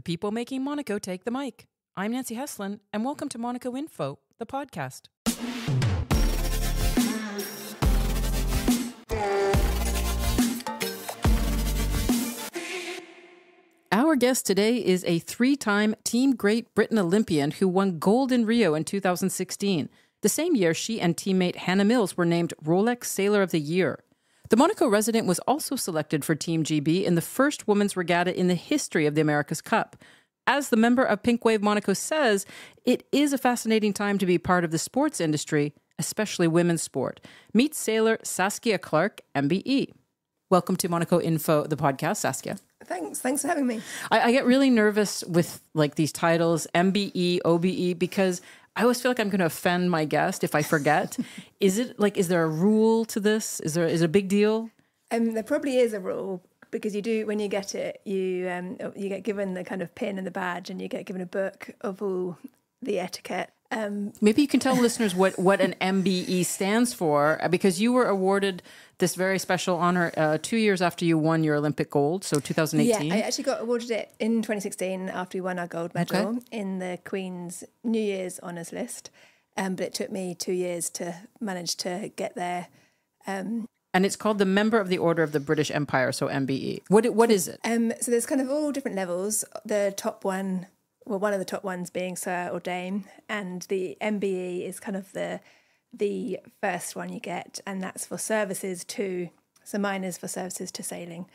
The people making Monaco take the mic. I'm Nancy Heslin, and welcome to Monaco Info, the podcast. Our guest today is a three-time Team Great Britain Olympian who won gold in Rio in 2016. The same year, she and teammate Hannah Mills were named Rolex Sailor of the Year. The Monaco resident was also selected for Team GB in the first women's regatta in the history of the America's Cup. As the member of Pink Wave Monaco says, it is a fascinating time to be part of the sports industry, especially women's sport. Meet sailor Saskia Clark, MBE. Welcome to Monaco Info, the podcast, Saskia. Thanks for having me. I get really nervous with like these titles, MBE, OBE, because I always feel like I'm going to offend my guest if I forget. Is there a rule to this? Is it a big deal? There probably is a rule, because you do, when you get it, you get given the kind of pin and the badge, and you get given a book of all the etiquette. Maybe you can tell listeners what an MBE stands for, because you were awarded this very special honor 2 years after you won your Olympic gold, so 2018. Yeah, I actually got awarded it in 2016 after we won our gold medal in the Queen's New Year's honours list. But it took me 2 years to manage to get there. And it's called the Member of the Order of the British Empire, so MBE. What is it? So there's kind of all different levels. The top one, well, one of the top ones being Sir or Dame, and the MBE is kind of the first one you get, and that's for services to, so mine is for services to sailing.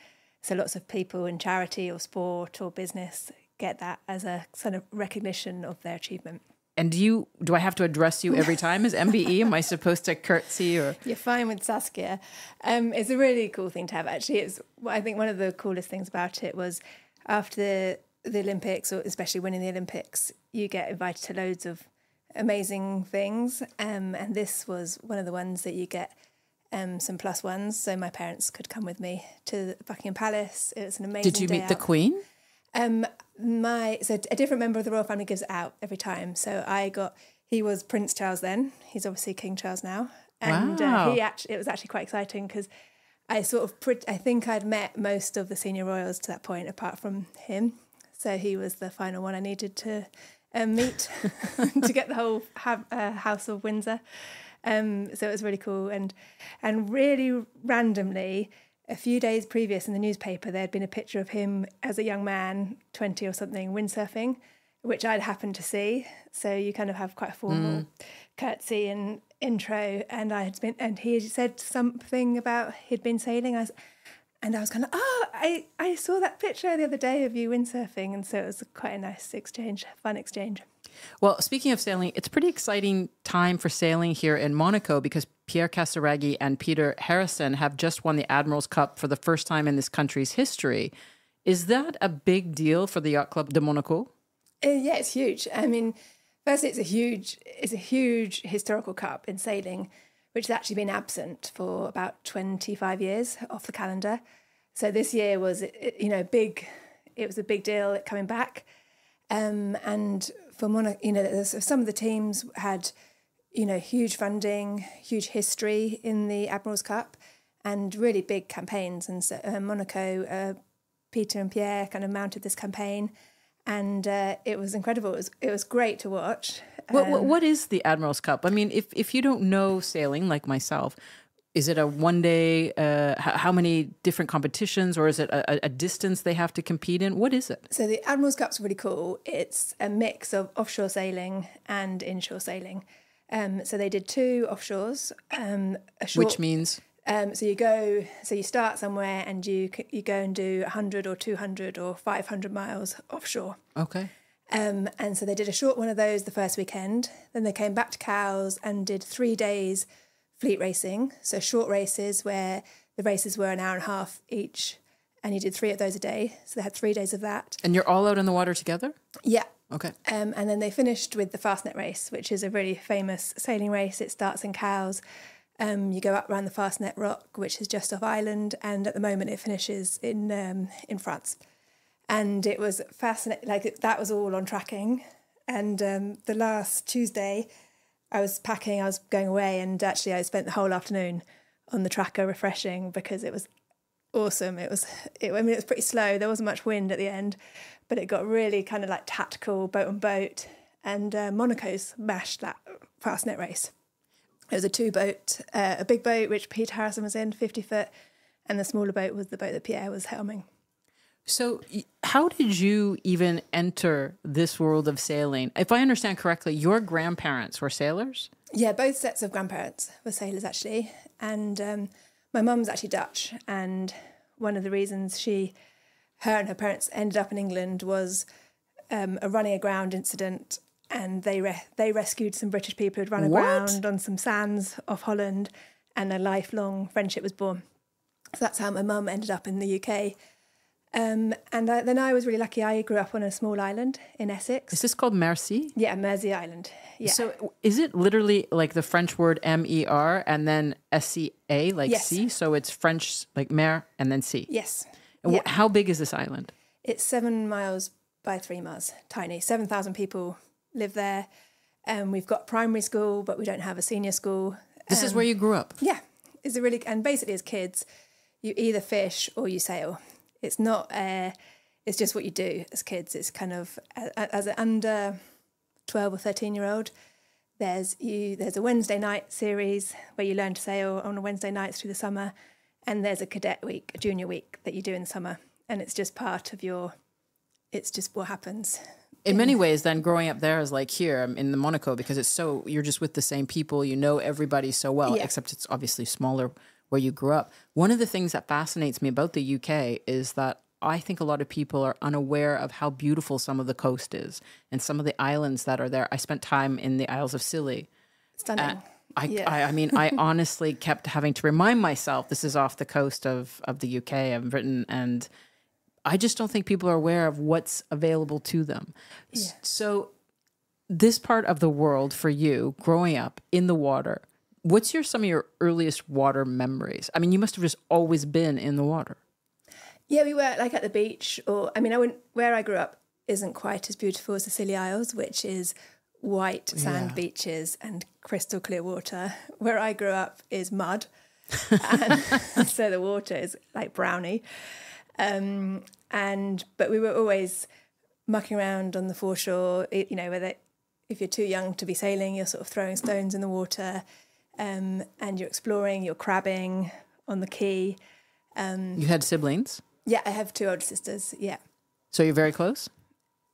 So lots of people in charity or sport or business get that as a sort of recognition of their achievement. And do I have to address you every time as MBE? Am I supposed to curtsy or? You're fine with Saskia. It's a really cool thing to have, actually. I think one of the coolest things about it was after the Olympics, or especially winning the Olympics, you get invited to loads of amazing things. And this was one of the ones that you get some plus ones. So my parents could come with me to Buckingham Palace. It was an amazing day. Did you meet the Queen? So a different member of the royal family gives it out every time. So he was Prince Charles then. He's obviously King Charles now. And wow. It was actually quite exciting because I think I'd met most of the senior royals to that point, apart from him. So he was the final one I needed to meet to get the whole House of Windsor. So it was really cool. And really randomly, a few days previous in the newspaper, there had been a picture of him as a young man, 20 or something, windsurfing, which I'd happened to see. So you kind of have quite a formal curtsy and intro. And he had said something about he'd been sailing. And I was kind of, I saw that picture the other day of you windsurfing. And so it was quite a nice exchange, fun exchange. Well, speaking of sailing, it's a pretty exciting time for sailing here in Monaco because Pierre Casiraghi and Peter Harrison have just won the Admiral's Cup for the first time in this country's history. Is that a big deal for the Yacht Club de Monaco? Yeah, it's huge. I mean, firstly, it's a huge historical cup in sailing, which has actually been absent for about 25 years off the calendar. So this year was, big. It was a big deal coming back. And for Monaco, some of the teams had, huge funding, huge history in the Admiral's Cup, and really big campaigns. And so Monaco, Peter and Pierre kind of mounted this campaign, and it was incredible. It was great to watch. What is the Admiral's Cup? I mean, if you don't know sailing like myself, is it a one day, how many different competitions, or is it a distance they have to compete in? What is it? So the Admiral's Cup's really cool. It's a mix of offshore sailing and inshore sailing. So they did 2 offshores. Which means? So you start somewhere and you go and do 100 or 200 or 500 miles offshore. Okay. And so they did a short one of those the first weekend. Then they came back to Cowes and did 3 days fleet racing. So short races where the races were an hour and a half each, and you did 3 of those a day. So they had 3 days of that. And you're all out in the water together? Yeah. Okay. And then they finished with the Fastnet race, which is a really famous sailing race. It starts in Cowes. You go up around the Fastnet Rock, which is just off Ireland, and at the moment it finishes in France. And it was fascinating. That was all on tracking. And the last Tuesday, I was packing. I was going away, and actually, I spent the whole afternoon on the tracker refreshing because it was awesome. It was pretty slow. There wasn't much wind at the end, but it got really kind of like tactical, boat on boat. And Monaco smashed that fastnet race. It was a 2-boat, a big boat, which Peter Harrison was in, 50 foot, and the smaller boat was the boat that Pierre was helming. So how did you even enter this world of sailing? If I understand correctly, your grandparents were sailors? Yeah, both sets of grandparents were sailors, actually. And my mum's actually Dutch, and one of the reasons her and her parents ended up in England was a running aground incident, and they rescued some British people who'd run aground on some sands off Holland, and a lifelong friendship was born. So that's how my mum ended up in the UK. Then I was really lucky. I grew up on a small island in Essex. Is this called Mersey? Yeah, Mersey Island. Yeah. So is it literally like the French word MER and then SCA, like yes. sea? So it's French, like mer and then sea? Yes. And yeah. How big is this island? It's 7 miles by 3 miles. Tiny. 7,000 people live there. We've got primary school, but we don't have a senior school. This is where you grew up? Yeah. And basically as kids, you either fish or you sail. It's not, it's just what you do as kids. It's kind of, as an under 12 or 13-year-old, there's a Wednesday night series where you learn to sail on a Wednesday nights through the summer, and there's a cadet week, a junior week that you do in the summer, and it's just part of it's just what happens. In many ways, then, growing up there is like here in the Monaco, because you're just with the same people, you know everybody so well, except it's obviously smaller where you grew up. One of the things that fascinates me about the UK is that I think a lot of people are unaware of how beautiful some of the coast is and some of the islands that are there. I spent time in the Isles of Scilly. Stunning. I mean, I honestly kept having to remind myself, this is off the coast of the UK, of Britain, and I just don't think people are aware of what's available to them. Yeah. So this part of the world for you, growing up in the water, what's some of your earliest water memories? I mean, you must have just always been in the water. Yeah, we were like at the beach, where I grew up isn't quite as beautiful as the Scilly Isles, which is white sand beaches and crystal clear water. Where I grew up is mud, and so the water is like brownie. But we were always mucking around on the foreshore. Whether if you're too young to be sailing, you're sort of throwing stones in the water. And you're exploring, you're crabbing on the quay. You had siblings? Yeah, I have 2 older sisters, yeah. So you're very close?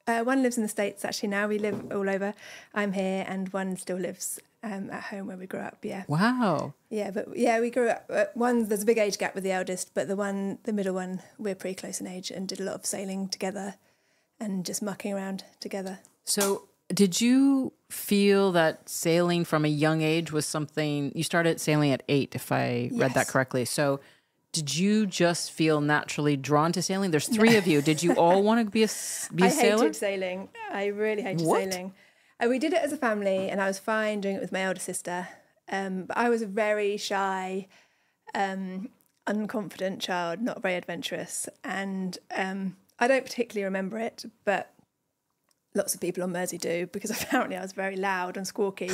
One lives in the States, actually, now. We live all over. I'm here, and one still lives at home where we grew up, yeah. Wow. Yeah, but yeah, we grew up, there's a big age gap with the eldest, but the middle one, we're pretty close in age and did a lot of sailing together and just mucking around together. So did you feel that sailing from a young age was something, you started sailing at 8, if I read that correctly. So did you just feel naturally drawn to sailing? There's 3 of you. Did you all want to be a sailor? I hated sailing. I really hated sailing. We did it as a family, and I was fine doing it with my elder sister. But I was a very shy, unconfident child, not very adventurous. And I don't particularly remember it, but lots of people on Mersey do, because apparently I was very loud and squawky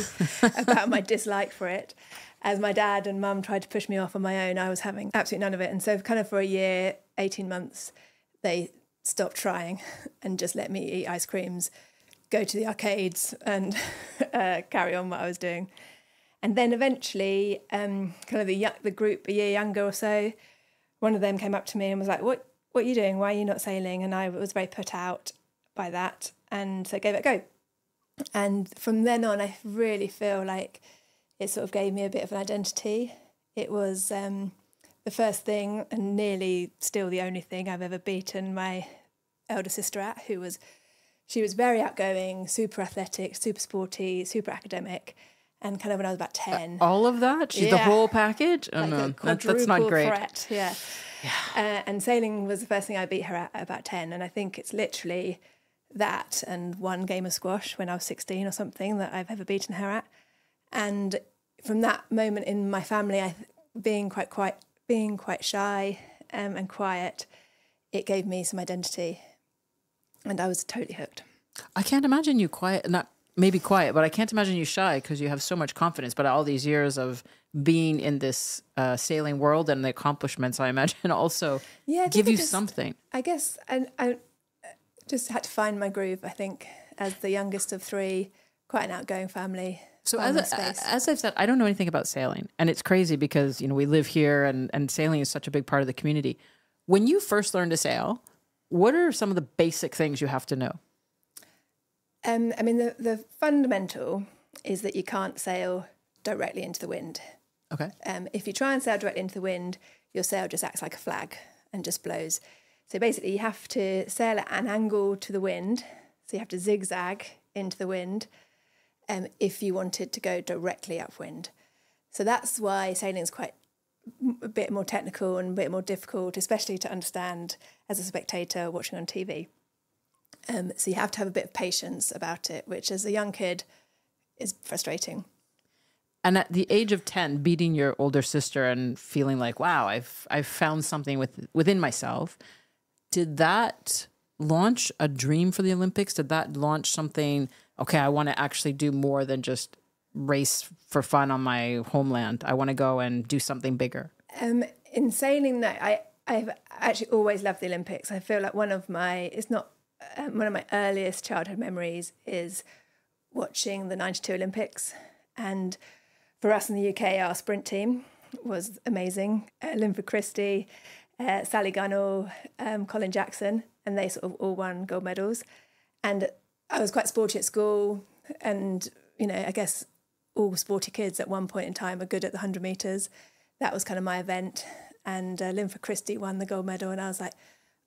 about my dislike for it. As my dad and mum tried to push me off on my own, I was having absolutely none of it. And so kind of for a year, 18 months, they stopped trying and just let me eat ice creams, go to the arcades and carry on what I was doing. And then eventually, kind of the group a year younger or so, one of them came up to me and was like, what are you doing? Why are you not sailing? And I was very put out by that. And so I gave it a go. And from then on, I really feel like it sort of gave me a bit of an identity. It was the first thing, and nearly still the only thing I've ever beaten my elder sister at, she was very outgoing, super athletic, super sporty, super academic. And kind of when I was about 10. All of that? She's the whole package? Oh, like no, that's not great. Threat, yeah. And sailing was the first thing I beat her at about 10. And I think it's literally that and one game of squash when I was 16 or something that I've ever beaten her at. And from that moment in my family, being quite shy and quiet, it gave me some identity. And I was totally hooked. I can't imagine you maybe quiet, but I can't imagine you shy because you have so much confidence. But all these years of being in this sailing world and the accomplishments, I imagine, also give you something. I guess, Just had to find my groove, I think, as the youngest of three, quite an outgoing family. So as I've said, I don't know anything about sailing. And it's crazy because, we live here and sailing is such a big part of the community. When you first learned to sail, what are some of the basic things you have to know? I mean, the fundamental is that you can't sail directly into the wind. Okay. If you try and sail directly into the wind, your sail just acts like a flag and just blows. So basically you have to sail at an angle to the wind. So you have to zigzag into the wind if you wanted to go directly upwind. So that's why sailing is quite a bit more technical and a bit more difficult, especially to understand as a spectator watching on TV. So you have to have a bit of patience about it, which as a young kid is frustrating. And at the age of 10, beating your older sister and feeling like, wow, I've found something within myself. Did that launch a dream for the Olympics? Did that launch something, okay, I want to actually do more than just race for fun on my homeland. I want to go and do something bigger. In sailing, no, I've actually always loved the Olympics. I feel like one of my earliest childhood memories is watching the 92 Olympics. And for us in the UK, our sprint team was amazing. Linford Christie, Sally Gunnell, Colin Jackson, and they sort of all won gold medals. And I was quite sporty at school, and I guess all sporty kids at one point in time are good at the 100 metres. That was kind of my event. And Linford Christie won the gold medal, and I was like,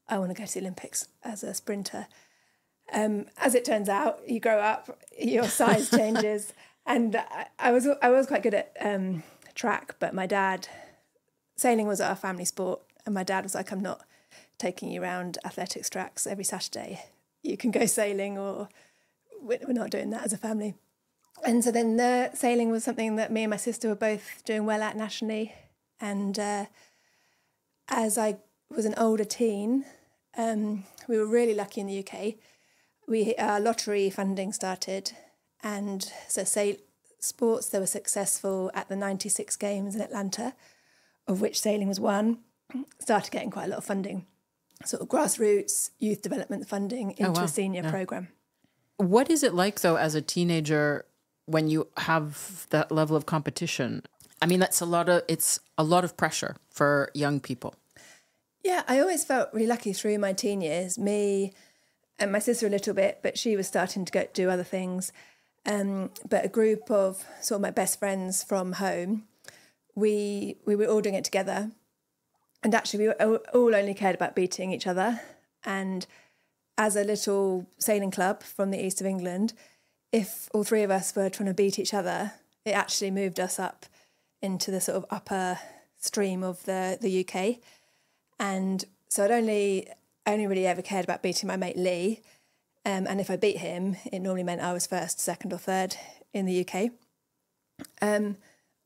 I want to go to the Olympics as a sprinter. As it turns out, you grow up, your size changes, and I was quite good at track, but my dad, sailing was our family sport, and my dad was like, I'm not taking you around athletics tracks every Saturday. You can go sailing, or we're not doing that as a family. And so then the sailing was something that me and my sister were both doing well at nationally. And as I was an older teen, we were really lucky in the UK. Our lottery funding started, and so sports that were successful at the 96 Games in Atlanta, of which sailing was one, started getting quite a lot of funding. Sort of grassroots youth development funding into a senior programme. What is it like, though, as a teenager when you have that level of competition? I mean, it's a lot of pressure for young people. Yeah, I always felt really lucky through my teen years. Me and my sister a little bit, but she was starting to do other things. But a group of sort of my best friends from home, we were all doing it together. And actually, we all only cared about beating each other. And as a little sailing club from the east of England, if all three of us were trying to beat each other, it actually moved us up into the sort of upper stream of the UK. And so I'd only really ever cared about beating my mate Lee. And if I beat him, it normally meant I was first, second or third in the UK.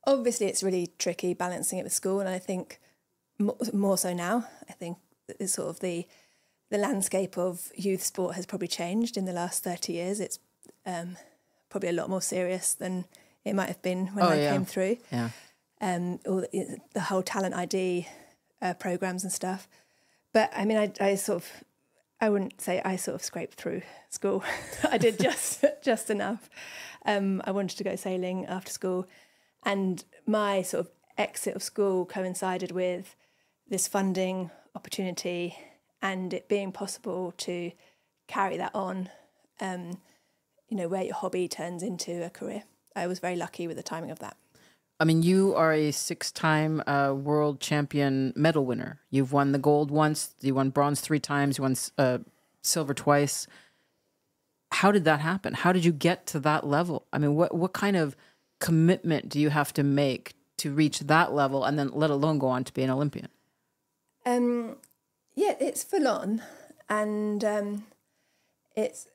Obviously, it's really tricky balancing it with school. And I think more so now, I think it's sort of the landscape of youth sport has probably changed in the last 30 years. It's probably a lot more serious than it might have been when I came through. Yeah. All the whole talent ID programs and stuff. But I mean, I wouldn't say I sort of scraped through school. I did just enough. I wanted to go sailing after school, and my sort of exit of school coincided with this funding opportunity and it being possible to carry that on, where your hobby turns into a career. I was very lucky with the timing of that. I mean, you are a 6-time world champion medal winner. You've won the gold once, you won bronze 3 times, you won silver twice. How did that happen? How did you get to that level? I mean, what kind of commitment do you have to make to reach that level and then let alone go on to be an Olympian? Yeah, it's full on. And it's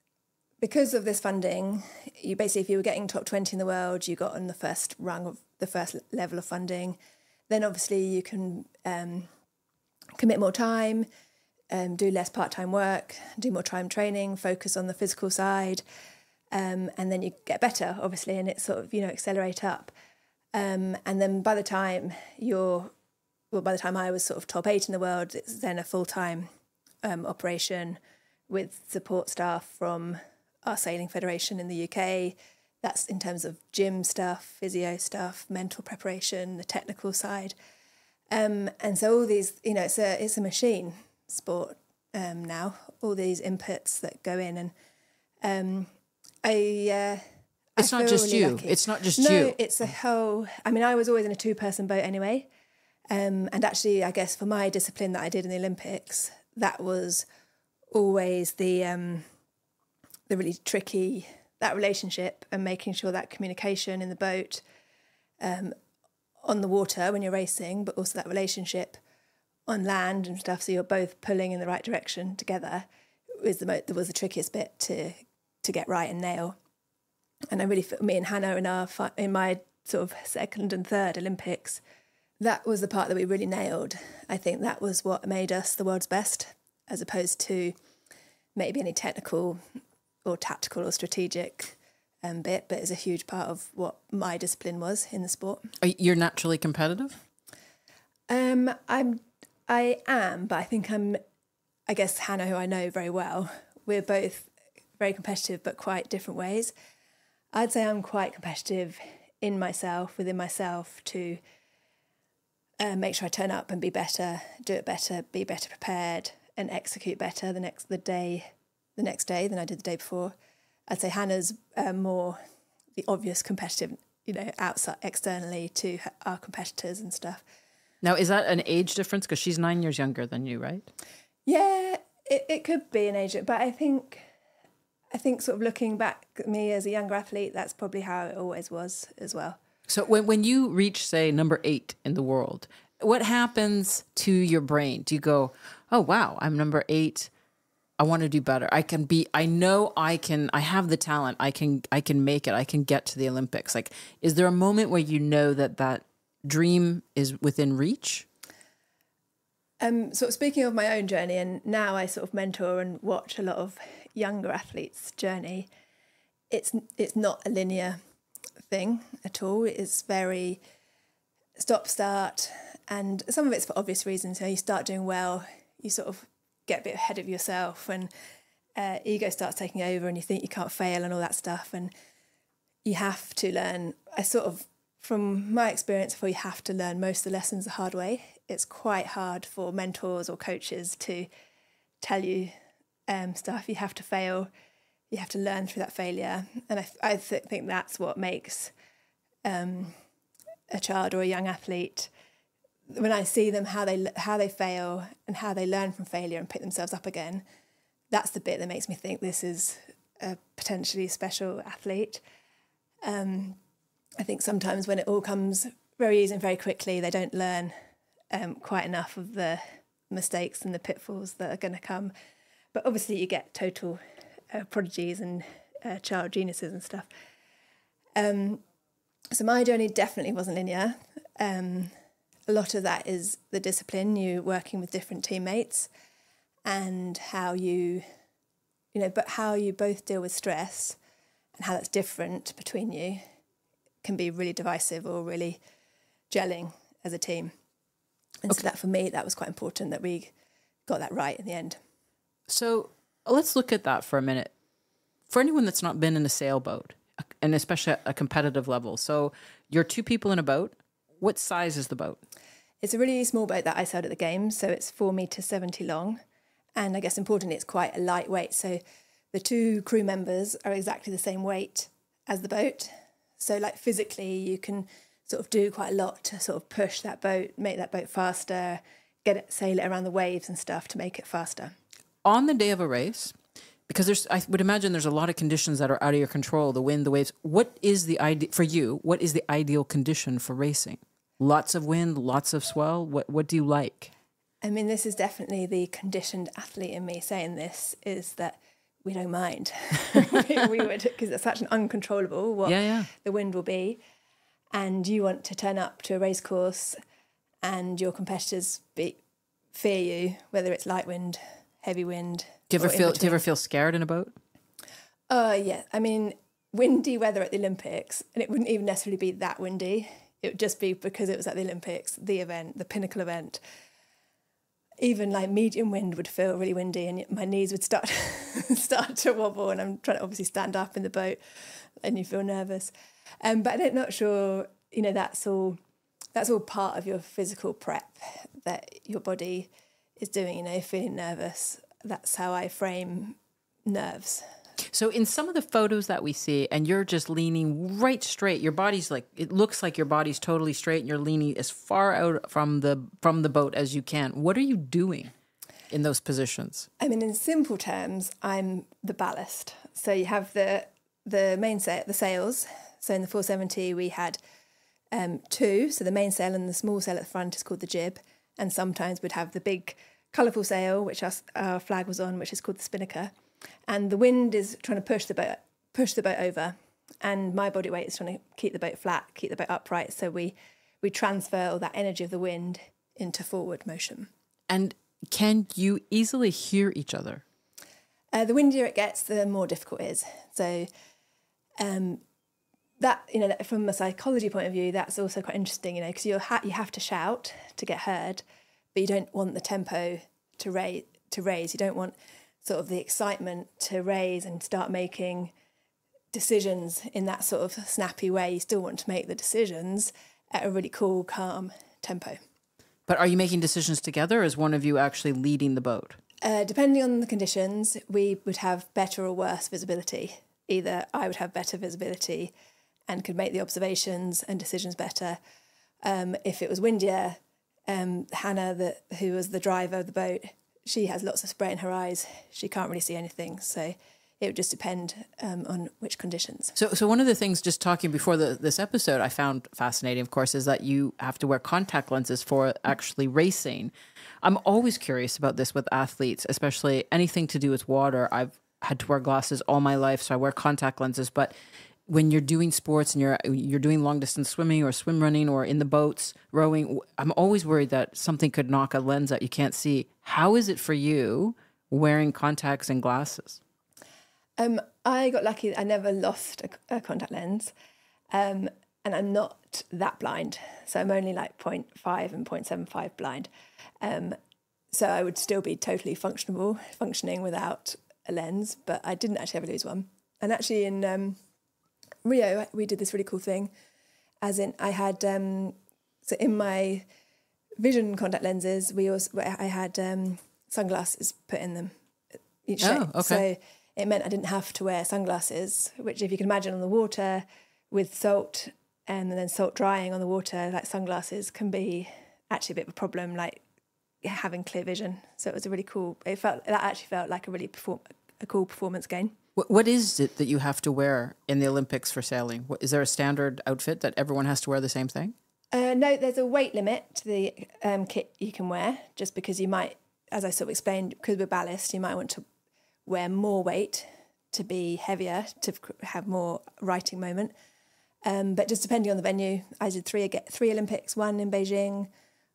because of this funding, you basically, if you were getting top 20 in the world, you got on the first rung of the first level of funding. Then obviously you can commit more time, do less part-time work, do more time training, focus on the physical side, and then you get better, obviously, and it sort of, accelerate up. And then by the time I was sort of top 8 in the world, it's then a full-time operation with support staff from our sailing federation in the UK. That's in terms of gym stuff, physio stuff, mental preparation, the technical side. And so all these, it's a machine sport now, all these inputs that go in. And it's not just really you. lucky. It's not just no, you. It's a whole, I was always in a 2-person boat anyway. And actually, I guess for my discipline that I did in the Olympics, that was always the really tricky, that relationship and making sure that communication in the boat, on the water when you're racing, but also that relationship on land and stuff. So you're both pulling in the right direction together was the trickiest bit to get right and nail. And I really feel me and Hannah in my sort of second and third Olympics, that was the part that we really nailed. I think that was what made us the world's best, as opposed to maybe any technical or tactical or strategic bit, but it's a huge part of what my discipline was in the sport. You're naturally competitive? I am, but I think I guess Hannah, who I know very well, we're both very competitive, but quite different ways. I'd say I'm quite competitive within myself to make sure I turn up and be better, do it better, be better prepared, and execute better the next day than I did the day before. I'd say Hannah's more the obvious competitive, outside externally to our competitors and stuff. Now, is that an age difference? Because she's 9 years younger than you, right? Yeah, it could be an age, but I think sort of looking back at me as a younger athlete, that's probably how it always was as well. So when you reach, say, number 8 in the world, what happens to your brain? Do you go, oh, wow, I'm number 8. I want to do better. I have the talent. I can make it. I can get to the Olympics. Like, is there a moment where you know that dream is within reach? Sort of speaking of my own journey, and now I sort of mentor and watch a lot of younger athletes' journey, it's not a linear thing at all. It's very stop-start, and some of it's for obvious reasons. You start doing well, you sort of get a bit ahead of yourself, and ego starts taking over, and you think you can't fail and all that stuff, and you have to learn. From my experience, you have to learn most of the lessons the hard way. It's quite hard for mentors or coaches to tell you stuff. You have to fail. You have to learn through that failure. And I think that's what makes a child or a young athlete, when I see them, how they fail and how they learn from failure and pick themselves up again, that's the bit that makes me think this is a potentially special athlete. I think sometimes when it all comes very easy and very quickly, they don't learn quite enough of the mistakes and the pitfalls that are going to come. But obviously you get total prodigies and child geniuses and stuff. So my journey definitely wasn't linear. A lot of that is the discipline, you working with different teammates, and how you both deal with stress and how that's different between you can be really divisive or really gelling as a team. And so that for me, that was quite important that we got that right in the end. So let's look at that for a minute. For anyone that's not been in a sailboat, and especially at a competitive level, so you're 2 people in a boat. What size is the boat? It's a really small boat that I sailed at the Games, so it's 4.70 meters long. And I guess importantly, it's quite a lightweight. So the 2 crew members are exactly the same weight as the boat. So like physically, you can sort of do quite a lot to sort of push that boat, make that boat faster, sail it around the waves and stuff to make it faster. On the day of a race, because I would imagine there's a lot of conditions that are out of your control, the wind, the waves. What is the ideal condition for racing? Lots of wind, lots of swell. What do you like? I mean, this is definitely the conditioned athlete in me saying this, is that we don't mind. we would, because it's such an uncontrollable what the wind will be. And you want to turn up to a race course and your competitors fear you, whether it's light wind, heavy wind. Do you ever feel scared in a boat? Yeah. I mean, windy weather at the Olympics, and it wouldn't even necessarily be that windy. It would just be because it was at the Olympics, the event, the pinnacle event. even like medium wind would feel really windy, and my knees would start to wobble, and I'm trying to obviously stand up in the boat, and you feel nervous. But I'm not sure, you know, that's all part of your physical prep that your body is doing, you know, feeling nervous. That's how I frame nerves. So in some of the photos that we see, and you're just leaning right straight, your body's like, it looks like your body's totally straight and you're leaning as far out from the boat as you can. What are you doing in those positions? I mean, in simple terms, I'm the ballast. So you have the mainsail, the sails. So in the 470, we had two. So the mainsail and the small sail at the front is called the jib. And sometimes we'd have the big colourful sail, which our flag was on, which is called the spinnaker. And the wind is trying to push the boat over, and my body weight is trying to keep the boat flat, keep the boat upright. So we transfer all that energy of the wind into forward motion. And can you easily hear each other? The windier it gets, the more difficult it is. So that, you know, from a psychology point of view, that's also quite interesting, you know, because you have to shout to get heard, but you don't want the tempo to raise. You don't want sort of the excitement to raise and start making decisions in that sort of snappy way. You still want to make the decisions at a really cool, calm tempo. But are you making decisions together, or is one of you actually leading the boat? Depending on the conditions, we would have better or worse visibility. Either I would have better visibility and could make the observations and decisions better. If it was windier, Hannah, who was the driver of the boat, she has lots of spray in her eyes. She can't really see anything. So it would just depend on which conditions. So one of the things, just talking before this episode, I found fascinating, of course, is that you have to wear contact lenses for actually racing. I'm always curious about this with athletes, especially anything to do with water. I've had to wear glasses all my life, so I wear contact lenses. But when you're doing sports and you're doing long distance swimming or swim running or in the boats, rowing, I'm always worried that something could knock a lens out you can't see. How is it for you wearing contacts and glasses? I got lucky. I never lost a contact lens, and I'm not that blind. So I'm only like 0.5 and 0.75 blind. So I would still be totally functioning without a lens, but I didn't actually ever lose one. And actually in Rio, we did this really cool thing, as in I had, so in my vision contact lenses, I had sunglasses put in them each day. Oh, okay. So it meant I didn't have to wear sunglasses, which if you can imagine on the water with salt and then salt drying on the water, like sunglasses can be actually a bit of a problem, like having clear vision. So it was a really cool, that actually felt like a cool performance gain. What is it that you have to wear in the Olympics for sailing? Is there a standard outfit that everyone has to wear the same thing? No, there's a weight limit to the kit you can wear, just because you might, as I sort of explained, because we're ballast, you might want to wear more weight to be heavier, to have more righting moment. But just depending on the venue, I did three Olympics, one in Beijing,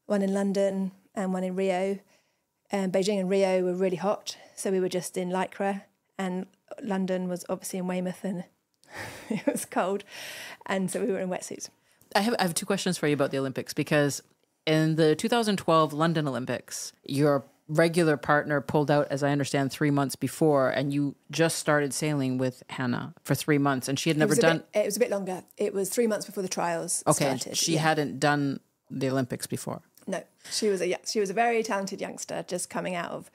one in London, and one in Rio. Beijing and Rio were really hot, so we were just in Lycra, and London was obviously in Weymouth and it was cold, and so we were in wetsuits. I have two questions for you about the Olympics, because in the 2012 London Olympics, your regular partner pulled out, as I understand, 3 months before, and you just started sailing with Hannah for 3 months, and she had never done... It was a bit longer. It was 3 months before the trials started. Okay, she hadn't done the Olympics before. No, she was a very talented youngster, just coming out of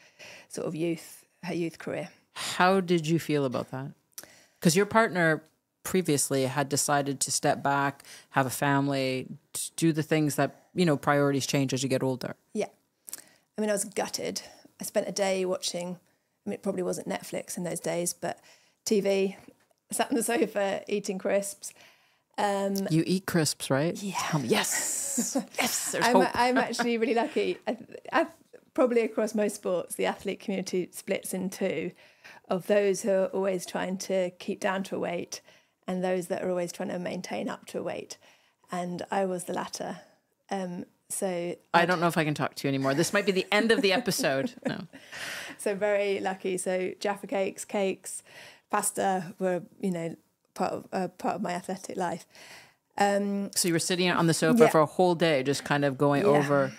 sort of her youth career. How did you feel about that? Because your partner previously had decided to step back, have a family, do the things that, you know, priorities change as you get older. Yeah. I mean, I was gutted. I spent a day watching, I mean, it probably wasn't Netflix in those days, but TV, sat on the sofa eating crisps. You eat crisps, right? Yeah. Tell me, yes. Yes, there's hope. I'm actually really lucky. Probably across most sports, the athlete community splits in two, of those who are always trying to keep down to a weight and those that are always trying to maintain up to a weight. And I was the latter. So I don't know if I can talk to you anymore. This might be the end of the episode. No. So very lucky. So Jaffa cakes, pasta were, you know, part of my athletic life. So you were sitting on the sofa for a whole day, just kind of going over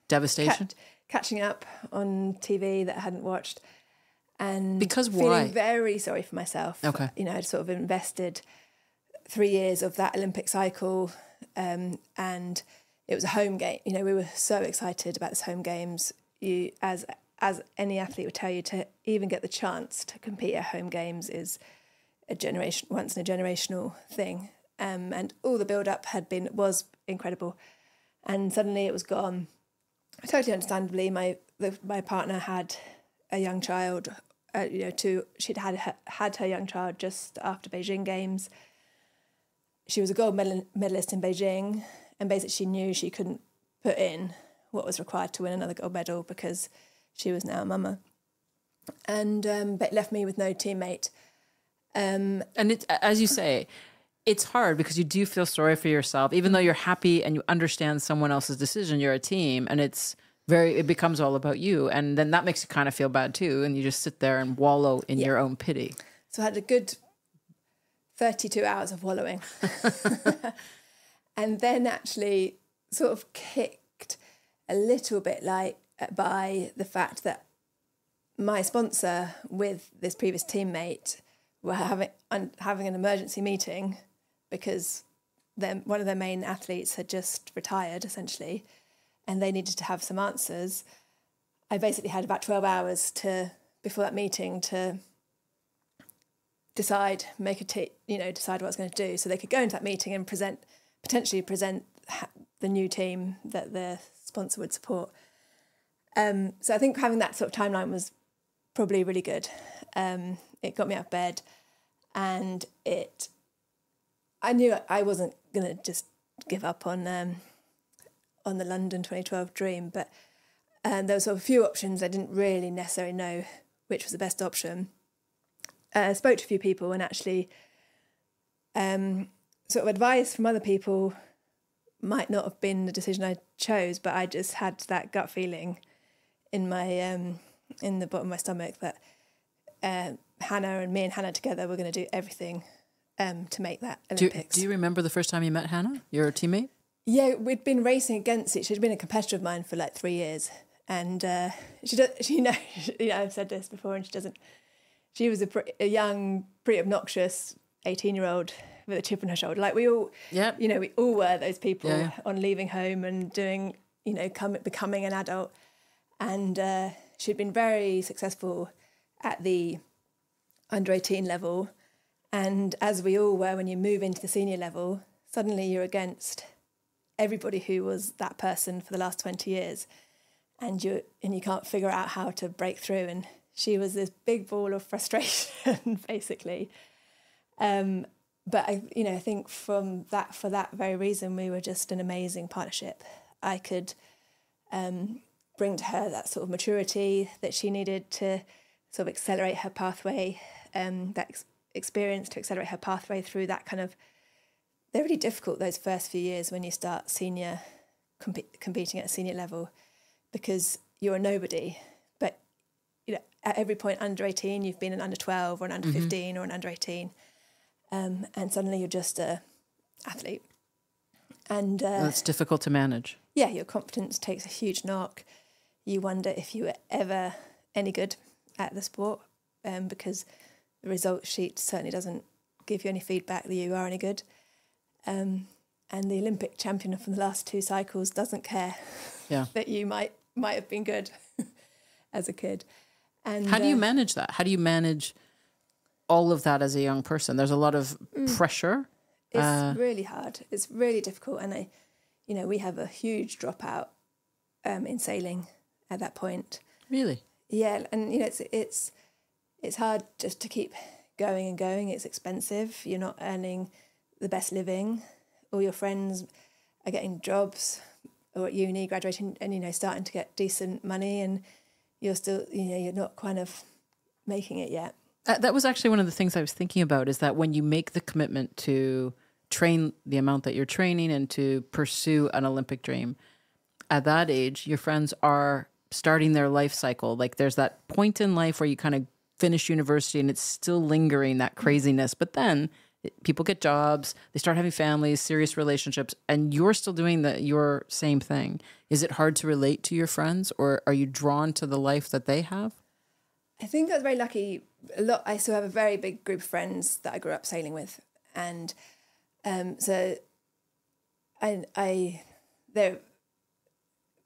devastation? catching up on TV that I hadn't watched. And because feeling very sorry for myself. Okay. You know, I'd sort of invested 3 years of that Olympic cycle, and it was a home game. You know, we were so excited about this home games. You, as any athlete would tell you, to even get the chance to compete at home games is once in a generational thing. And all the build up was incredible, and suddenly it was gone. Totally understandably, my partner had a young child. She'd had her young child just after Beijing Games. She was a gold medalist in Beijing, and basically she knew she couldn't put in what was required to win another gold medal because she was now a mama. And but it left me with no teammate. And it's, as you say, it's hard because you do feel sorry for yourself, even though you're happy and you understand someone else's decision. You're a team, and it becomes all about you, and then that makes you kind of feel bad too, and you just sit there and wallow in your own pity. So I had a good 32 hours of wallowing. And then actually sort of kicked a little bit by the fact that my sponsor with this previous teammate were having an emergency meeting because one of their main athletes had just retired, essentially, and they needed to have some answers. I basically had about 12 hours before that meeting to decide what I was going to do, so they could go into that meeting and potentially present the new team that the sponsor would support. So I think having that sort of timeline was probably really good. It got me out of bed, and I knew I wasn't going to just give up on the London 2012 dream, but there were sort of a few options. I didn't really necessarily know which was the best option. I spoke to a few people, and actually sort of advice from other people might not have been the decision I chose, but I just had that gut feeling in my in the bottom of my stomach that Hannah and me and Hannah together were going to do everything to make that Olympics. Do you remember the first time you met Hannah, your teammate? Yeah, we'd been racing against it. She'd been a competitor of mine for like 3 years, and I've said this before, and she doesn't. She was a young, pretty obnoxious 18-year-old with a chip on her shoulder. Like we all, we all were those people on leaving home and doing, becoming an adult. And she'd been very successful at the under-18 level. And as we all were, when you move into the senior level, suddenly you're against everybody who was that person for the last 20 years. And you can't figure out how to break through. And she was this big ball of frustration, basically. But I think for that very reason, we were just an amazing partnership. I could bring to her that sort of maturity that she needed to sort of accelerate her pathway, that experience to accelerate her pathway through that kind of. They're really difficult, those first few years when you start senior competing at a senior level, because you're a nobody. But at every point under 18, you've been an under 12 or an under 15 or an under 18. And suddenly you're just an athlete. And that's difficult to manage. Yeah, your confidence takes a huge knock. You wonder if you were ever any good at the sport, because the result sheet certainly doesn't give you any feedback that you are any good. And the Olympic champion from the last 2 cycles doesn't care that you might have been good as a kid. And how do you manage that? How do you manage all of that as a young person? There's a lot of pressure. It's really hard. It's really difficult. And we have a huge dropout in sailing at that point. Really? Yeah. And, it's hard just to keep going and going. It's expensive. You're not earning the best living. All your friends are getting jobs or at uni, graduating and, starting to get decent money, and you're still, you're not kind of making it yet. That was actually one of the things I was thinking about, is that when you make the commitment to train the amount that you're training and to pursue an Olympic dream, at that age, your friends are starting their life cycle. Like there's that point in life where you kind of finish university and it's still lingering, that craziness. But then People get jobs, they start having families, serious relationships, and you're still doing your same thing. Is it hard to relate to your friends, or are you drawn to the life that they have? I think I was very lucky. I still have a very big group of friends that I grew up sailing with, and so they're,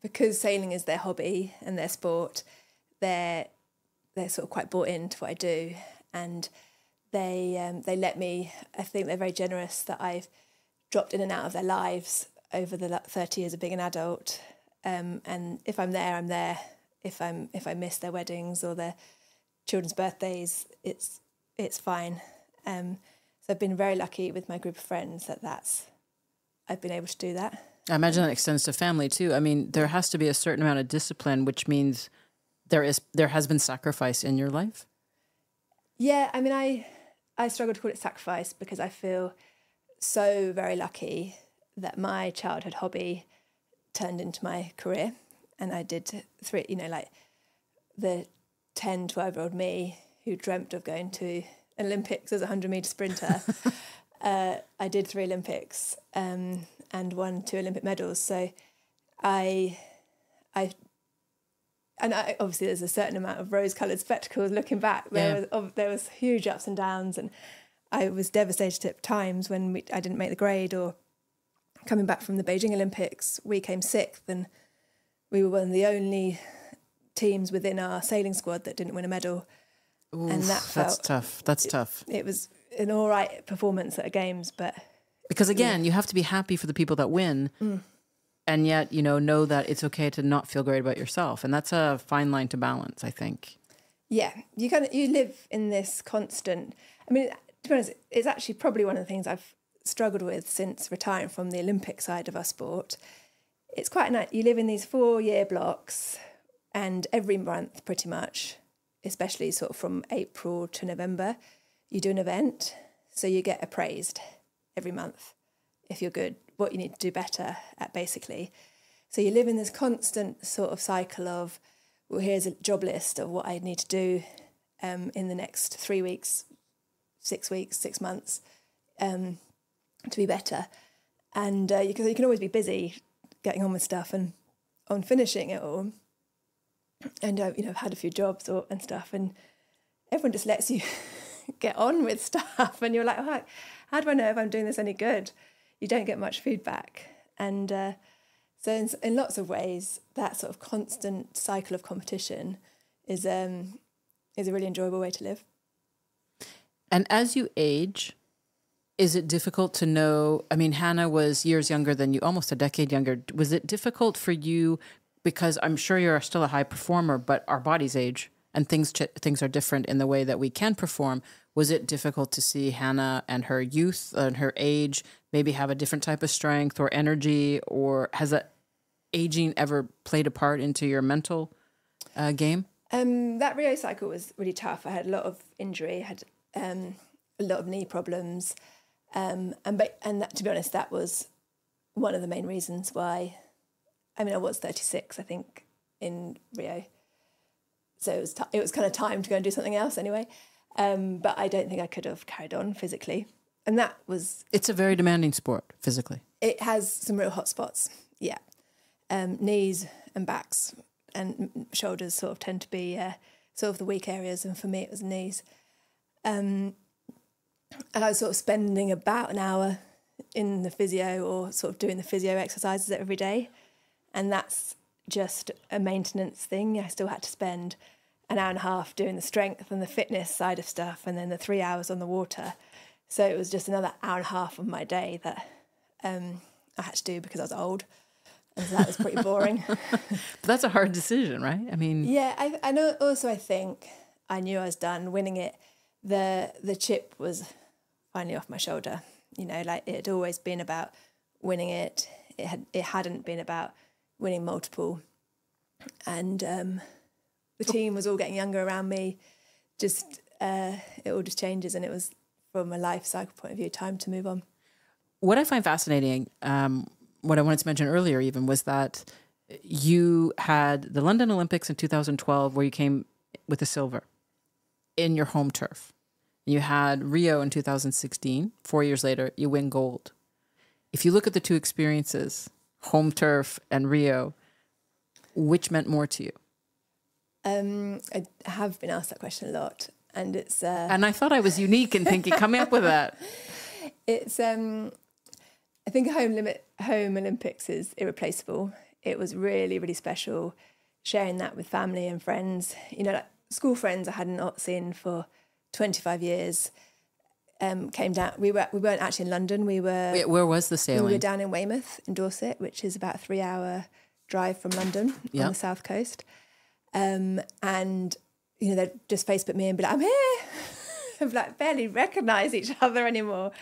because sailing is their hobby and their sport, they're sort of quite bought into what I do, and they let me. I think they're very generous that I've dropped in and out of their lives over the 30 years of being an adult. And if I'm there, I'm there. If I miss their weddings or their children's birthdays, it's fine. So I've been very lucky with my group of friends that I've been able to do that. I imagine that extends to family too. I mean, there has to be a certain amount of discipline, which means there has been sacrifice in your life. Yeah, I mean, I struggle to call it sacrifice because I feel so very lucky that my childhood hobby turned into my career, and I did three. Like the 10, 12-year-old me who dreamt of going to Olympics as a 100-meter sprinter. I did 3 Olympics and won 2 Olympic medals. So I obviously there's a certain amount of rose-coloured spectacles looking back. There was huge ups and downs, and I was devastated at times when I didn't make the grade, or coming back from the Beijing Olympics, we came 6th, and we were one of the only teams within our sailing squad that didn't win a medal. Oof, and that's tough. That's tough. It was an all right performance at the games, but because again, you have to be happy for the people that win, and yet know that it's okay to not feel great about yourself, and that's a fine line to balance, I think. Yeah, you live in this constant. I mean, to be honest, it's actually probably one of the things I've struggled with since retiring from the Olympic side of our sport. It's quite nice. You live in these 4-year blocks, and every month pretty much, especially sort of from April to November, you do an event, so you get appraised every month if you're good, what you need to do better at, basically. So you live in this constant sort of cycle of, well, here's a job list of what I need to do in the next 3 weeks, 6 weeks, 6 months to be better. And you can always be busy getting on with stuff and on finishing it all. And I've had a few jobs and stuff, and everyone just lets you get on with stuff, and you're like, oh, how do I know if I'm doing this any good? You don't get much feedback. And so in lots of ways, that sort of constant cycle of competition is a really enjoyable way to live. And as you age, is it difficult to know? I mean, Hannah was years younger than you, almost a decade younger. Was it difficult for you? Because I'm sure you're still a high performer, but our bodies age and things are different in the way that we can perform. Was it difficult to see Hannah and her youth and her age maybe have a different type of strength or energy, or has that aging ever played a part into your mental game? That Rio cycle was really tough. I had a lot of injury, had a lot of knee problems, and that, to be honest, that was one of the main reasons why. I mean, I was 36, I think, in Rio. So it was kind of time to go and do something else anyway. But I don't think I could have carried on physically. And that was... It's a very demanding sport, physically. It has some real hot spots, yeah. Knees and backs and shoulders sort of tend to be sort of the weak areas. And for me, it was knees. And I was sort of spending about an hour in the physio, or sort of doing the physio exercises every day. And that's just a maintenance thing. I still had to spend an hour and a half doing the strength and the fitness side of stuff, and then the 3 hours on the water. So it was just another hour and a half of my day that I had to do because I was old. And so that was pretty boring. But that's a hard decision, right? I mean... Yeah, I know. Also, I think I knew I was done winning it. The chip was finally off my shoulder. Like it had always been about winning it. It hadn't been about winning multiple, and the team was all getting younger around me. Just it all just changes, and it was, from a life cycle point of view, time to move on. What I find fascinating, what I wanted to mention earlier even, was that you had the London Olympics in 2012 where you came with a silver in your home turf. You had Rio in 2016. 4 years later, you win gold. If you look at the two experiences, home turf and Rio, which meant more to you? I have been asked that question a lot, and it's and I thought I was unique in thinking, coming up with that. It's I think home Olympics is irreplaceable. It was really, really special sharing that with family and friends. You know, like school friends I had not seen for 25 years. Came down. We weren't actually in London. Wait, where was the sailing? We were down in Weymouth in Dorset, which is about a 3-hour drive from London on the south coast. And you know, they'd just Facebook me and be like, "I'm here." I've like barely recognise each other anymore.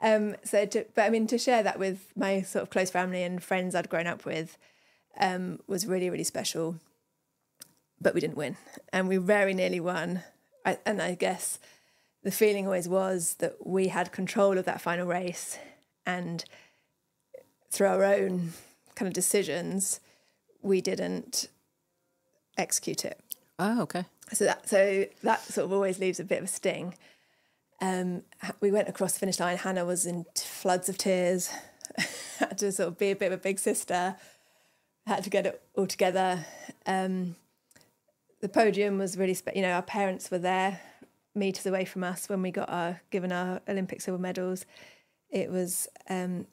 To share that with my sort of close family and friends I'd grown up with was really, really special. But we didn't win, and we very nearly won. I guess the feeling always was that we had control of that final race, and through our own kind of decisions, we didn't execute it. Oh, okay. So that sort of always leaves a bit of a sting. We went across the finish line. Hannah was in floods of tears. Had to sort of be a bit of a big sister. Had to get it all together. The podium was really our parents were there, meters away from us when we got given our Olympic silver medals. It was a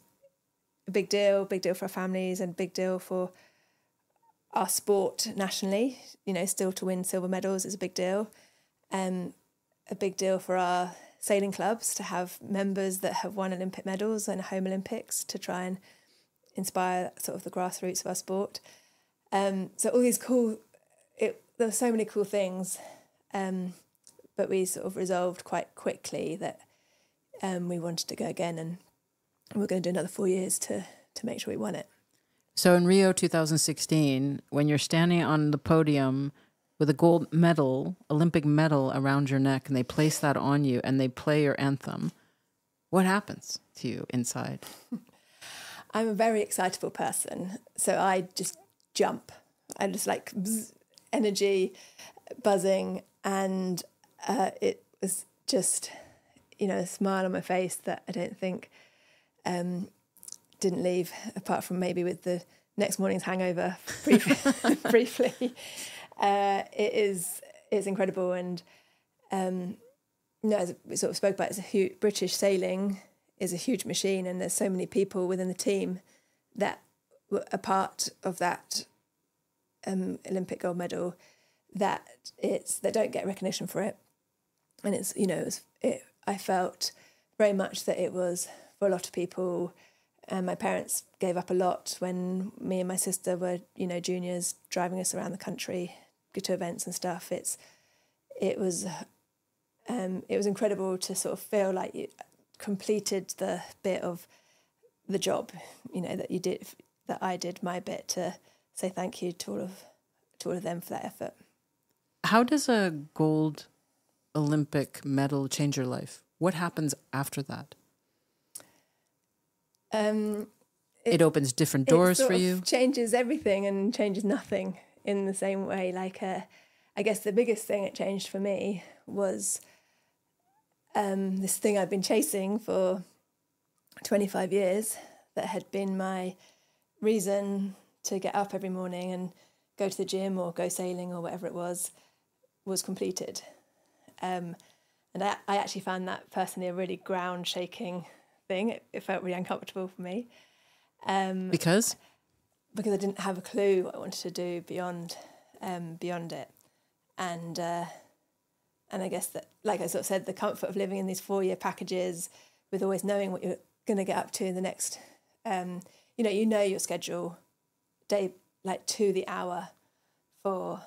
big deal for our families, and big deal for our sport nationally. You know, still to win silver medals is a big deal. A big deal for our sailing clubs to have members that have won Olympic medals and home Olympics to try and inspire sort of the grassroots of our sport. So all these there were so many cool things, but we sort of resolved quite quickly that we wanted to go again, and we're going to do another 4 years to make sure we won it. So in Rio 2016, when you're standing on the podium with a gold medal, Olympic medal around your neck, and they place that on you and they play your anthem, what happens to you inside? I'm a very excitable person, so I just jump. I just like energy, buzzing, and it was just, a smile on my face that I don't think didn't leave, apart from maybe with the next morning's hangover briefly. It's incredible, and as we sort of spoke about, British sailing is a huge machine, and there's so many people within the team that were a part of that Olympic gold medal that they don't get recognition for it, and I felt very much that it was for a lot of people. And my parents gave up a lot when me and my sister were, juniors, driving us around the country, go to events and stuff. It was incredible to sort of feel like you completed the bit of the job, that you did, that I did my bit to say thank you to all of them for that effort. How does a gold Olympic medal change your life? What happens after that? It opens different doors for you. Changes everything and changes nothing in the same way. Like, I guess the biggest thing it changed for me was this thing I've been chasing for 25 years that had been my reason to get up every morning and go to the gym or go sailing or whatever it was completed. And I actually found that personally a really ground-shaking thing. It felt really uncomfortable for me. Because I didn't have a clue what I wanted to do beyond it. And I guess that, like I sort of said, the comfort of living in these 4-year packages with always knowing what you're going to get up to in the next, your schedule, day, like to the hour for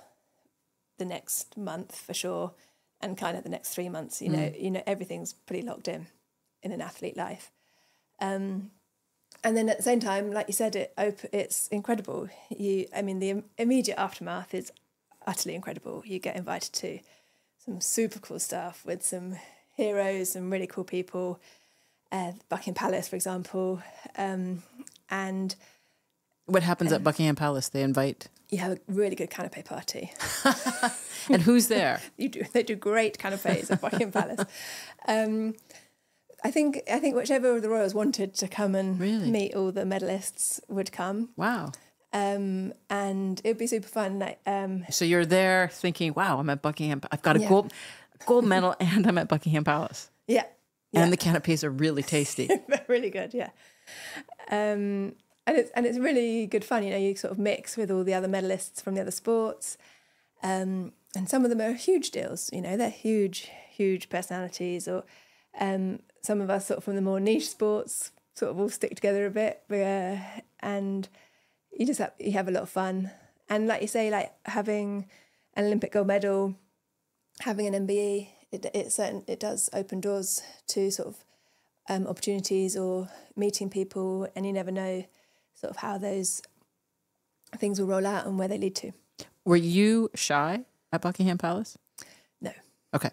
the next month for sure, and kind of the next 3 months, everything's pretty locked in an athlete life. And then at the same time, like you said, it's incredible. The immediate aftermath is utterly incredible. You get invited to some super cool stuff with some heroes, some really cool people, Buckingham Palace, for example. And What happens at Buckingham Palace? They invite... You have a really good canapé party. And who's there? They do great canapés at Buckingham Palace. I think whichever of the royals wanted to come and meet all the medalists would come. Wow. And it would be super fun. Like, so you're there thinking, wow, I'm at Buckingham. I've got a gold medal and I'm at Buckingham Palace. Yeah. And the canapés are really tasty. They're really good, yeah. And it's really good fun. You sort of mix with all the other medalists from the other sports. And some of them are huge deals. They're huge personalities. Or some of us sort of from the more niche sports sort of all stick together a bit. And you have a lot of fun. And like you say, like having an Olympic gold medal, having an MBE, it does open doors to sort of opportunities or meeting people, and you never know sort of how those things will roll out and where they lead to. Were you shy at Buckingham Palace? No. Okay.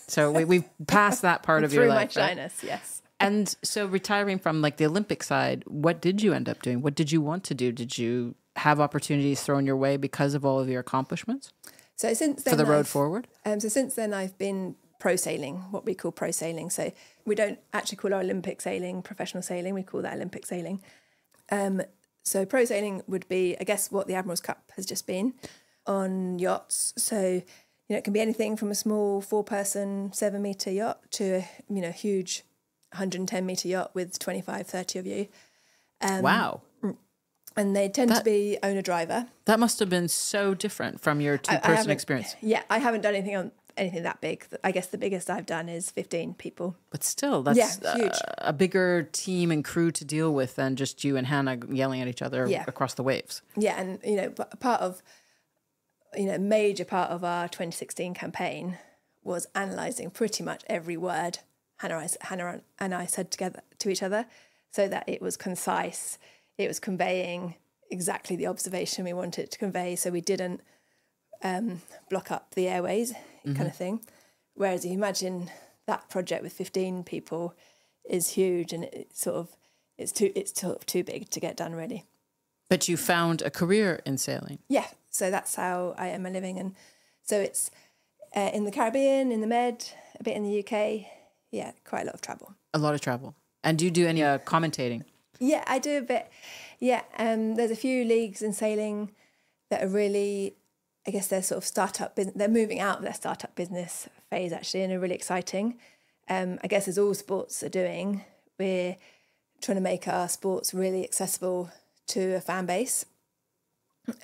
So we've passed that part of your life. Through my shyness, right? Yes. And so retiring from like the Olympic side, what did you end up doing? What did you want to do? Did you have opportunities thrown your way because of all of your accomplishments? So since then, for the road forward? So since then I've been pro sailing, what we call pro sailing. So we don't actually call our Olympic sailing professional sailing, we call that Olympic sailing. So pro sailing would be, I guess, what the Admiral's Cup has just been on yachts. So, it can be anything from a small 4-person, 7-metre yacht to a huge 110-metre yacht with 25, 30 of you. Wow. And they tend to be owner-driver. That must have been so different from your two-person experience. Yeah, I haven't done anything that big. I guess the biggest I've done is 15 people. But still, that's huge. A bigger team and crew to deal with than just you and Hannah yelling at each other across the waves. Yeah, and part of major part of our 2016 campaign was analysing pretty much every word Hannah and I said together to each other, so that it was concise. It was conveying exactly the observation we wanted it to convey, so we didn't block up the airways, kind of thing. Whereas you imagine that project with 15 people is huge, and it's sort of too big to get done, really. But you found a career in sailing. Yeah, so that's how I earn my living, and so it's in the Caribbean, in the Med, a bit in the UK. Yeah, quite a lot of travel. A lot of travel. And do you do any commentating? Yeah, I do a bit. Yeah, there's a few leagues in sailing that are really, I guess they're sort of startup business. They're moving out of their startup business phase actually, and are really exciting. I guess as all sports are doing, we're trying to make our sports really accessible to a fan base.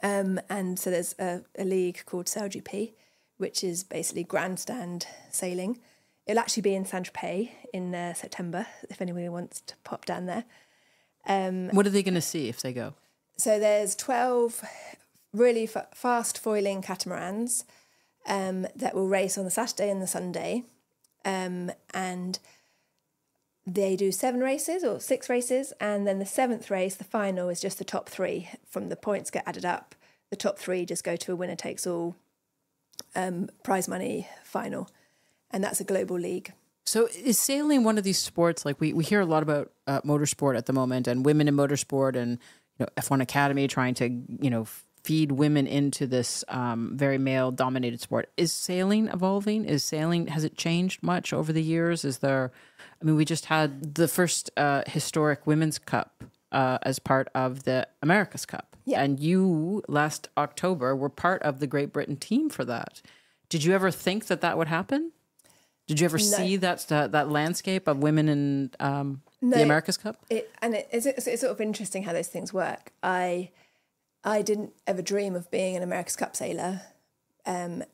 And so there's a league called SailGP, which is basically grandstand sailing. It'll actually be in Saint-Tropez in September, if anybody wants to pop down there. What are they going to see if they go? So there's 12 really fast foiling catamarans that will race on the Saturday and the Sunday. And they do 7 races or 6 races. And then the 7th race, the final, is just the top 3. From the points get added up, the top 3 just go to a winner-takes-all prize money final. And that's a global league. So is sailing one of these sports, like we hear a lot about motorsport at the moment and women in motorsport and F1 Academy trying to, feed women into this very male-dominated sport. Is sailing evolving? Has it changed much over the years? We just had the first historic Women's Cup as part of the America's Cup. Yeah. And you, last October, were part of the Great Britain team for that. Did you ever think that would happen? Did you ever see that landscape of women in the America's Cup? It's sort of interesting how those things work. I didn't ever dream of being an America's Cup sailor, and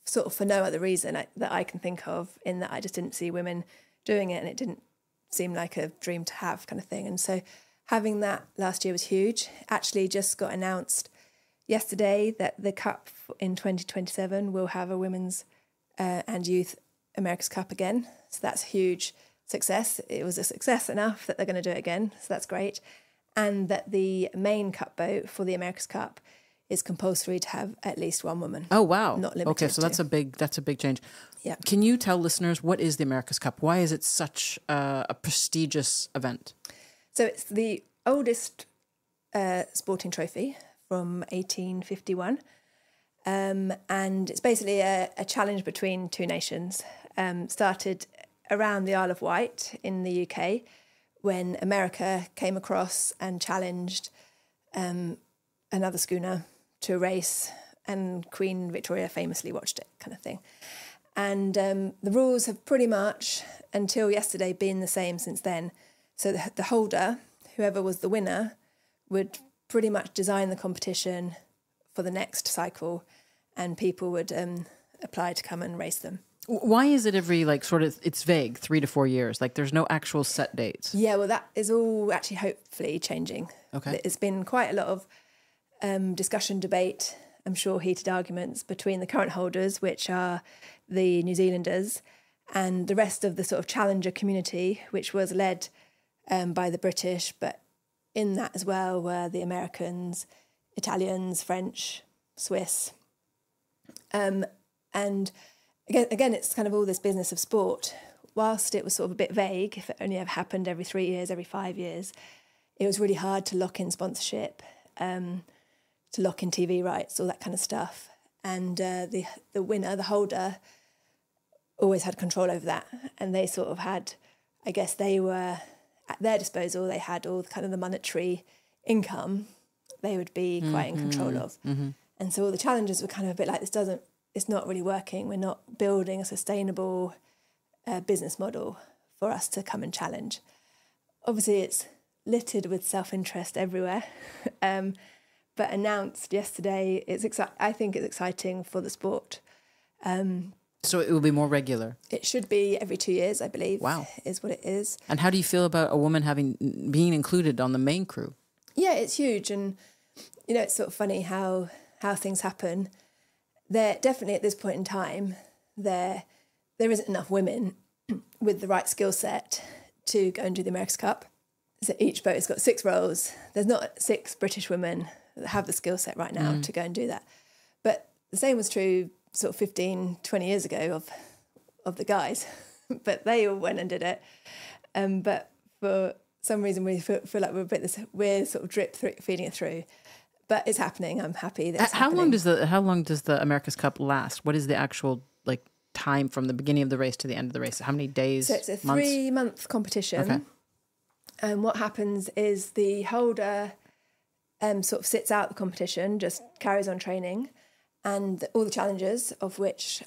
sort of for no other reason that I can think of, in that I just didn't see women doing it, and it didn't seem like a dream to have, kind of thing. And so having that last year was huge. Actually, just got announced yesterday that the Cup in 2027 will have a women's and youth America's Cup again. So that's a huge success. It was a success enough that they're going to do it again. So that's great. And that the main cup boat for the America's Cup is compulsory to have at least one woman. Oh, wow. Not limited. Okay, so that's a big change. Yeah. Can you tell listeners, what is the America's Cup? Why is it such a prestigious event? So it's the oldest sporting trophy from 1851. And it's basically a challenge between two nations. Started around the Isle of Wight in the UK when America came across and challenged another schooner to a race, and Queen Victoria famously watched it, kind of thing. And the rules have pretty much, until yesterday, been the same since then. So the holder, whoever was the winner, would pretty much design the competition for the next cycle, and people would apply to come and race them. Why is it every, like, sort of, it's vague, 3 to 4 years? Like, there's no actual set dates. Yeah, well, that is all actually hopefully changing. Okay. There's been quite a lot of discussion, debate, I'm sure heated arguments between the current holders, which are the New Zealanders, and the rest of the sort of challenger community, which was led by the British, but in that as well were the Americans, Italians, French, Swiss. And again, it's kind of all this business of sport. Whilst it was sort of a bit vague, if it only ever happened every 3 years, every 5 years, it was really hard to lock in sponsorship, to lock in TV rights, all that kind of stuff. And the winner, the holder, always had control over that. And they sort of had, I guess they were at their disposal, they had all kind of the monetary income they would be quite in control of. Mm-hmm. And so all the challengers were kind of a bit like, it's not really working. We're not building a sustainable business model for us to come and challenge. Obviously, it's littered with self-interest everywhere. But announced yesterday, I think it's exciting for the sport. So it will be more regular? It should be every 2 years, I believe. Wow. Is what it is. And how do you feel about a woman being included on the main crew? Yeah, it's huge. And, it's sort of funny how things happen. There definitely at this point in time, there isn't enough women with the right skill set to go and do the America's Cup. So each boat has got 6 roles. There's not 6 British women that have the skill set right now to go and do that. But the same was true sort of 15, 20 years ago of the guys. But they all went and did it. But for some reason we feel like we're sort of feeding it through. But it's happening. I'm happy that it's happening. How long does the America's Cup last? What is the actual time from the beginning of the race to the end of the race? How many days? So it's a months? 3-month competition. Okay. And what happens is the holder sort of sits out the competition, just carries on training, and all the challengers, of which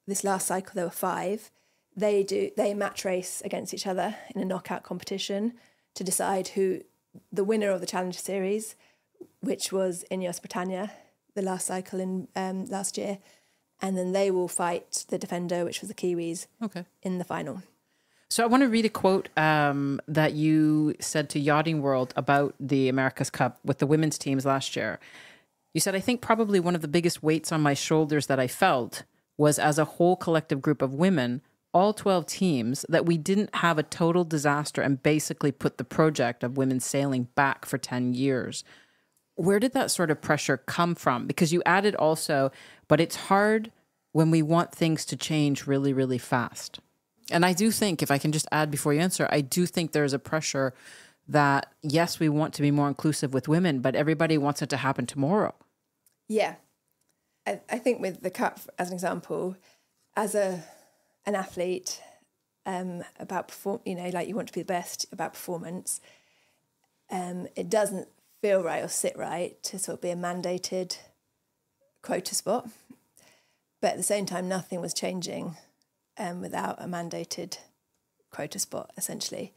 this last cycle there were 5, they match race against each other in a knockout competition to decide who the winner of the Challenger Series, which was Ineos Britannia, the last cycle in last year, and then they will fight the defender, which was the Kiwis, in the final. So I want to read a quote that you said to Yachting World about the America's Cup with the women's teams last year. You said, "I think probably one of the biggest weights on my shoulders that I felt was as a whole collective group of women, all 12 teams, that we didn't have a total disaster and basically put the project of women sailing back for 10 years. Where did that sort of pressure come from? Because you added also, but it's hard when we want things to change really, really fast. And I do think, if I can just add before you answer, I do think there's a pressure that, yes, we want to be more inclusive with women, but everybody wants it to happen tomorrow. Yeah. I think with the Cup, as an example, as an athlete, about you want to be the best about performance, it doesn't feel right or sit right to sort of be a mandated quota spot. But at the same time, nothing was changing without a mandated quota spot, essentially.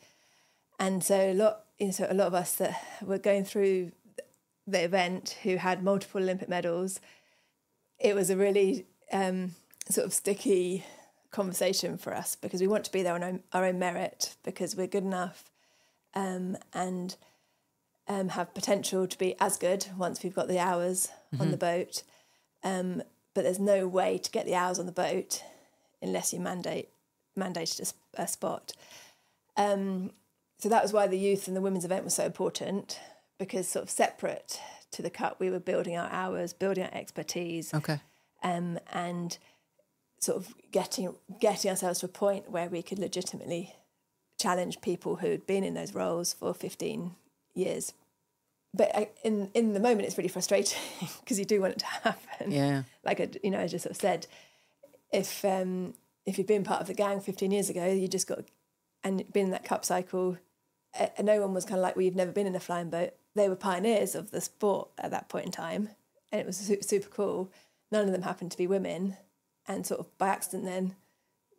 And so a lot of us that were going through the event who had multiple Olympic medals, it was a really sort of sticky conversation for us, because we want to be there on our own merit, because we're good enough and have potential to be as good once we've got the hours on the boat. But there's no way to get the hours on the boat unless you mandated a spot. So that was why the youth and the women's event was so important, because sort of separate to the Cup, we were building our hours, building our expertise, and sort of getting ourselves to a point where we could legitimately challenge people who'd been in those roles for 15 years in the moment, it's really frustrating because you do want it to happen. Yeah. Like, I just sort of said, if you've been part of the gang 15 years ago, you just got, and been in that cup cycle, and no one was kind of like, well, you've never been in a flying boat. They were pioneers of the sport at that point in time, and it was super cool. None of them happened to be women, and sort of by accident then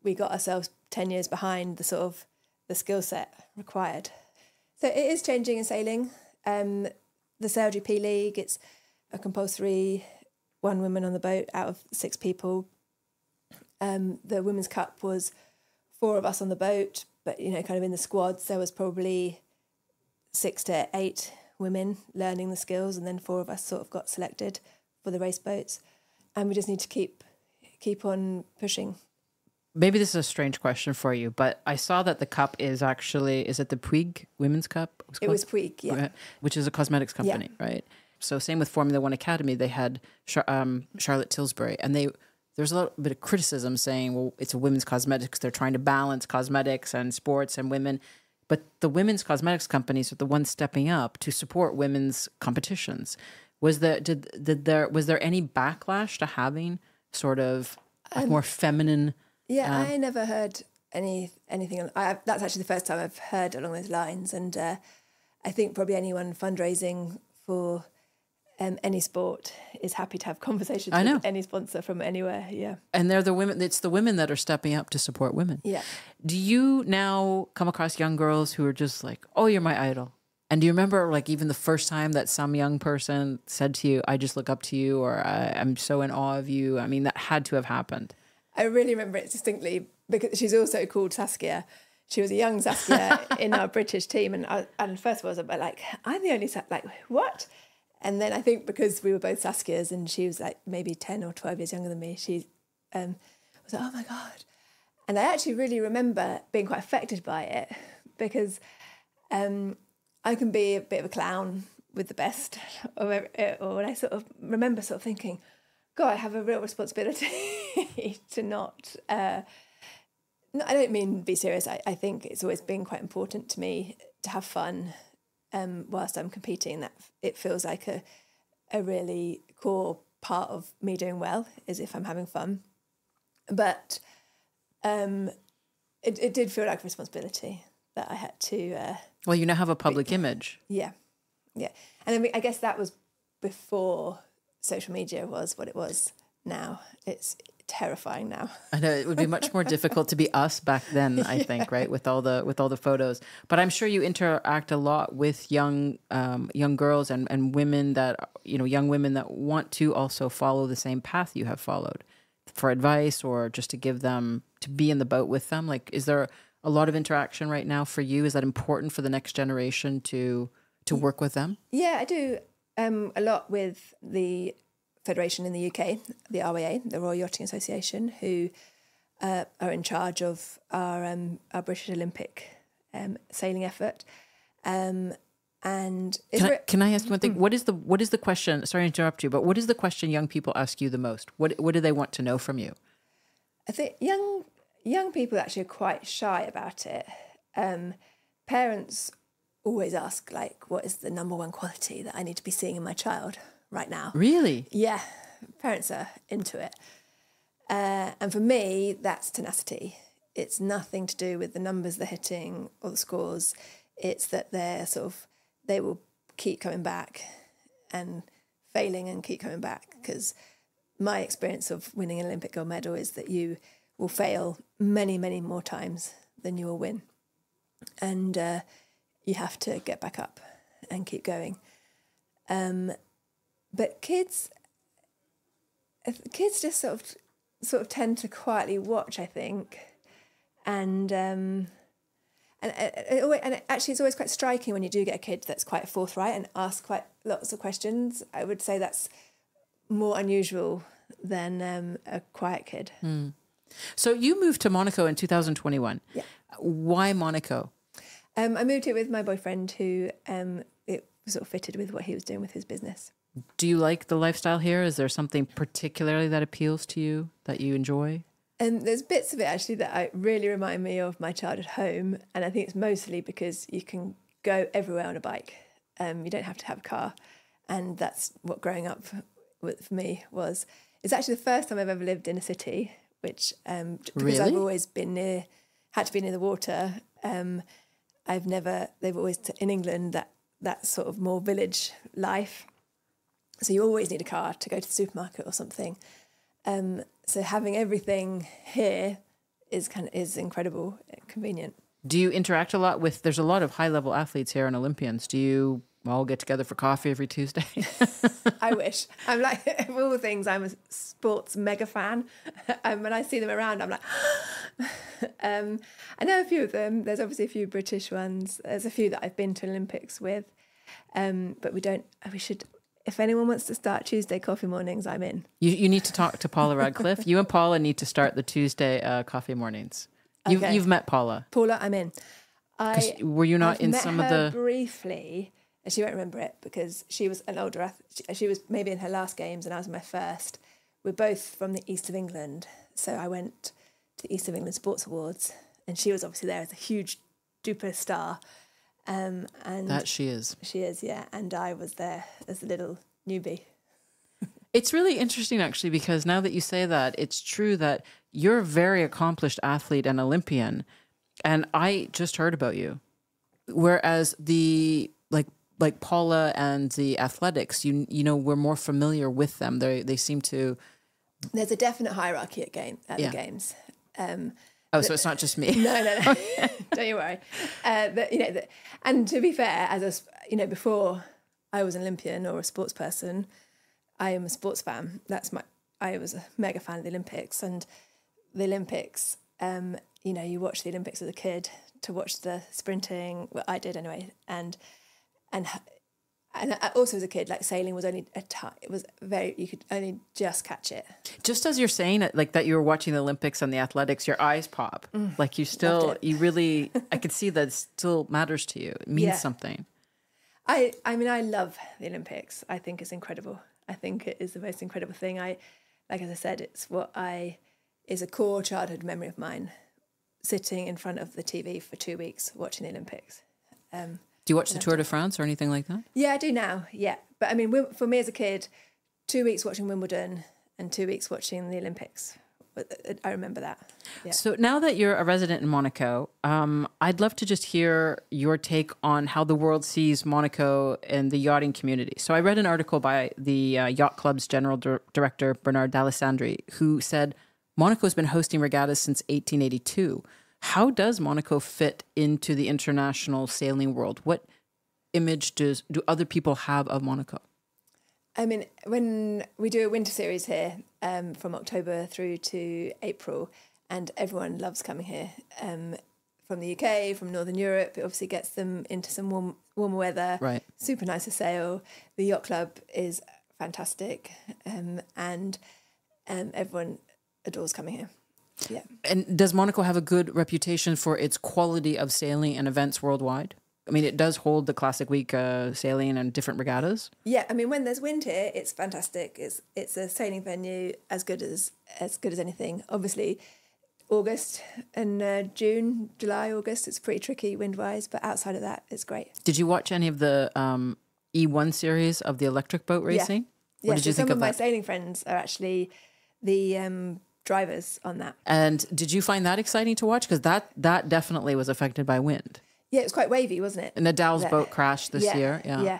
we got ourselves 10 years behind the sort of the skill set required. So it is changing in sailing. The Sail GP League, it's a compulsory 1 woman on the boat out of 6 people. The Women's Cup was 4 of us on the boat, but, kind of in the squads, there was probably 6 to 8 women learning the skills, and then 4 of us sort of got selected for the race boats. And we just need to keep on pushing. Maybe this is a strange question for you, but I saw that the cup is it the Puig Women's Cup? It was Puig, yeah. Which is a cosmetics company, right? So same with Formula One Academy, they had Charlotte Tilbury, and there's a little bit of criticism saying, well, it's a women's cosmetics. They're trying to balance cosmetics and sports and women. But the women's cosmetics companies are the ones stepping up to support women's competitions. Was there any backlash to having sort of a more feminine? Yeah, I never heard anything. That's actually the first time I've heard along those lines. And I think probably anyone fundraising for any sport is happy to have conversations with any sponsor from anywhere. Yeah. And they're the women. It's the women that are stepping up to support women. Yeah. Do you now come across young girls who are just like, oh, you're my idol? And do you remember like even the first time that some young person said to you, I just look up to you, or I'm so in awe of you? I mean, that had to have happened. I really remember it distinctly because she's also called Saskia. She was a young Saskia in our British team. And first of all, I was a bit like, I'm the only, like, what? And then I think because we were both Saskias and she was like maybe 10 or 12 years younger than me, she was like, oh my God. And I actually really remember being quite affected by it because I can be a bit of a clown with the best. Or when I sort of remember sort of thinking, God, I have a real responsibility to not... No, I don't mean be serious. I think it's always been quite important to me to have fun whilst I'm competing. That it feels like a really core part of me doing well is if I'm having fun. But it did feel like a responsibility that I had to... well, you now have a public image. Yeah. And I guess that was before social media was what it was now. It's terrifying now. I know it would be much more difficult to be us back then, I think, right? With all the photos. But I'm sure you interact a lot with young girls and women that, young women that want to also follow the same path you have followed for advice or just to give them, to be in the boat with them. Like, is there a lot of interaction right now for you? Is that important for the next generation to work with them? Yeah, I do a lot with the federation in the UK, the RYA, the Royal Yachting Association, who are in charge of our British Olympic sailing effort. And can I ask one thing? What is the question? Sorry to interrupt you, but what is the question young people ask you the most? What do they want to know from you? I think young people actually are quite shy about it. Parents always ask, like, what is the number one quality that I need to be seeing in my child right now? Really? Yeah, parents are into it. And for me, that's tenacity. It's nothing to do with the numbers they're hitting or the scores. It's that they will keep coming back and failing and keep coming back, because my experience of winning an Olympic gold medal is that you will fail many, many more times than you will win. And you have to get back up and keep going. But kids just sort of tend to quietly watch, I think, and actually it's always quite striking when you do get a kid that's quite forthright and asks quite lots of questions. I would say that's more unusual than a quiet kid. So you moved to Monaco in 2021. Yeah. Why Monaco? I moved here with my boyfriend, who it sort of fitted with what he was doing with his business. Do you like the lifestyle here? Is there something particularly that appeals to you, that you enjoy? There's bits of it actually that really remind me of my childhood home, and I think it's mostly because you can go everywhere on a bike. You don't have to have a car. And that's what growing up for me was. It's actually the first time I've ever lived in a city, which because I've always been had to be near the water. They've always, in England, that sort of more village life. So you always need a car to go to the supermarket or something. So having everything here is incredible, convenient. Do you interact a lot with, there's a lot of high-level athletes here and Olympians. Do you all get together for coffee every Tuesday? I wish. I'm like, of all things, I'm a sports mega fan. When I see them around, I'm like, I know a few of them. There's obviously a few British ones. There's a few that I've been to Olympics with. But we should, if anyone wants to start Tuesday coffee mornings, I'm in. You need to talk to Paula Radcliffe. You and Paula need to start the Tuesday coffee morniends. You've met Paula. Paula, I'm in. Were you not I've in met some her of the... briefly, and she won't remember it because she was an older athlete. She was maybe in her last games and I was in my first. We're both from the east of England. So I went to the East of England Sports Awards and she was obviously there as a huge duper star. And that she is. She is, yeah. And I was there as a little newbie. It's really interesting, actually, because now that you say that, it's true that you're a very accomplished athlete and Olympian, and I just heard about you. Whereas the like Paula and the athletics, you know, we're more familiar with them. They seem to. There's a definite hierarchy at the games. So it's not just me. No. Don't you worry. And to be fair, before I was an Olympian or a sports person, I am a sports fan. I was a mega fan of the Olympics, and the Olympics. You watch the Olympics as a kid to watch the sprinting. Well, I did anyway, and also as a kid, like sailing was only it was you could only just catch it. Just as you're saying it, like that you were watching the Olympics and the athletics, your eyes pop. Like you really, I could see that it still matters to you. It means something. I mean, I love the Olympics. I think it's incredible. I think it is the most incredible thing. As I said, it's is a core childhood memory of mine, sitting in front of the TV for 2 weeks watching the Olympics. Do you watch the Tour de France or anything like that? Yeah, I do now, yeah. But I mean, for me as a kid, 2 weeks watching Wimbledon and 2 weeks watching the Olympics. I remember that. Yeah. So now that you're a resident in Monaco, I'd love to just hear your take on how the world sees Monaco and the yachting community. So I read an article by the Yacht Club's general director, Bernard D'Alessandri, who said Monaco has been hosting regattas since 1882. How does Monaco fit into the international sailing world? What image do other people have of Monaco? I mean, when we do a winter series here from October through to April, and everyone loves coming here from the UK, from Northern Europe. It obviously gets them into some warmer weather. Right. Super nice to sail. The Yacht Club is fantastic, and everyone adores coming here. Yeah. And does Monaco have a good reputation for its quality of sailing and events worldwide? I mean, it does hold the Classic Week sailing and different regattas. Yeah, I mean, when there's wind here, it's fantastic. It's a sailing venue as good as anything. Obviously, August and June, July, August, it's pretty tricky wind-wise, but outside of that, it's great. Did you watch any of the E1 series of the electric boat racing? Yeah. What did you think of that? Some of my sailing friends are actually the drivers on that. And did you find that exciting to watch? Because that definitely was affected by wind. Yeah, it was quite wavy, wasn't it? And Nadal's boat crashed this year. Yeah.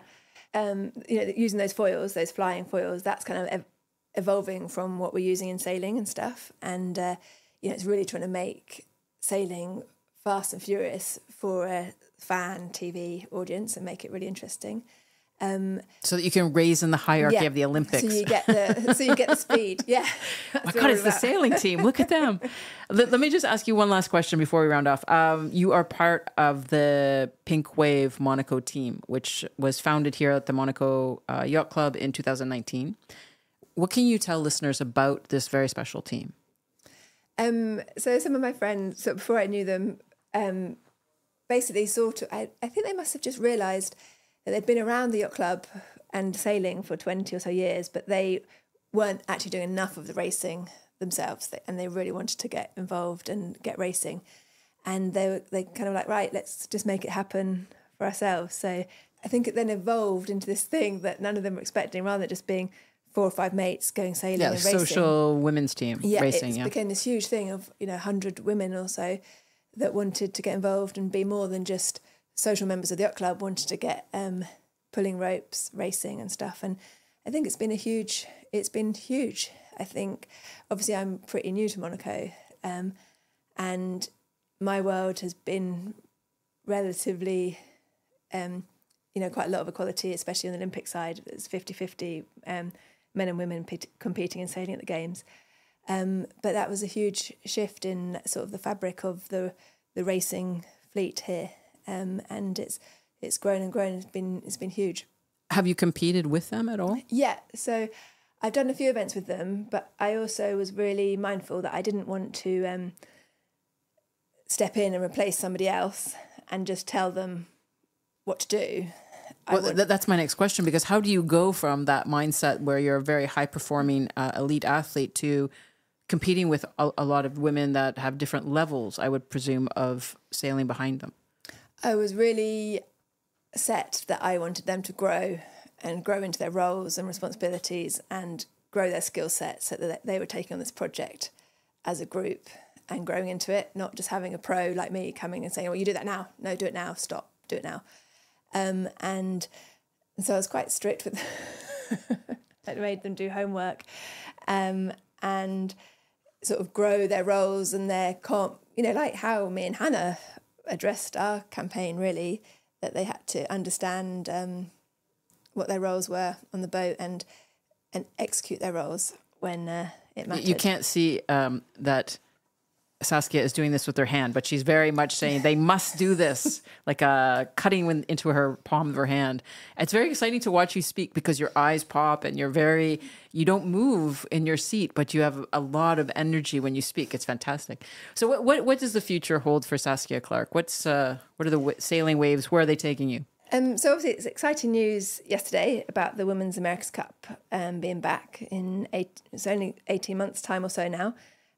Using those foils, those flying foils, that's kind of evolving from what we're using in sailing and stuff. And, it's really trying to make sailing fast and furious for a fan TV audience and make it really interesting. So that you can raise in the hierarchy of the Olympics. So you get the speed. Yeah. My God, it's the sailing team. Look at them. Let me just ask you one last question before we round off. You are part of the Pink Wave Monaco team, which was founded here at the Monaco Yacht Club in 2019. What can you tell listeners about this very special team? So some of my friends, so before I knew them, basically I think they must have just realised that they'd been around the yacht club and sailing for 20 or so years, but they weren't actually doing enough of the racing themselves, and they really wanted to get involved and get racing. And they kind of like, right, let's just make it happen for ourselves. So I think it then evolved into this thing that none of them were expecting, rather than just being 4 or 5 mates going sailing and racing. Social women's team racing. It became this huge thing of 100 women or so that wanted to get involved and be more than just social members of the yacht club. Wanted to get pulling ropes, racing and stuff. And I think it's been huge. I think obviously I'm pretty new to Monaco, and my world has been relatively. Quite a lot of equality, especially on the Olympic side. It's 50-50 men and women competing and sailing at the Games. But that was a huge shift in sort of the fabric of the racing fleet here. And it's grown and grown. It's been huge. Have you competed with them at all? Yeah. So I've done a few events with them, but I also was really mindful that I didn't want to step in and replace somebody else and just tell them what to do. Well, that's my next question, because how do you go from that mindset where you're a very high-performing elite athlete to competing with a lot of women that have different levels, I would presume, of sailing behind them? I was really set that I wanted them to grow into their roles and responsibilities and grow their skill set, so that they were taking on this project as a group and growing into it, not just having a pro like me coming and saying, well, you do that now. No, do it now. Stop. Do it now. And so I was quite strict with I made them do homework and sort of grow their roles and their like how me and Hannah addressed our campaign, really, that they had to understand what their roles were on the boat and execute their roles when it mattered. You can't see that Saskia is doing this with her hand, but she's very much saying they must do this, like cutting into her palm of her hand. It's very exciting to watch you speak, because your eyes pop and you don't move in your seat, but you have a lot of energy when you speak. It's fantastic. So what does the future hold for Saskia Clark? What are the sailing waves? Where are they taking you? So obviously it's exciting news yesterday about the Women's America's Cup being back it's only 18 months time or so now.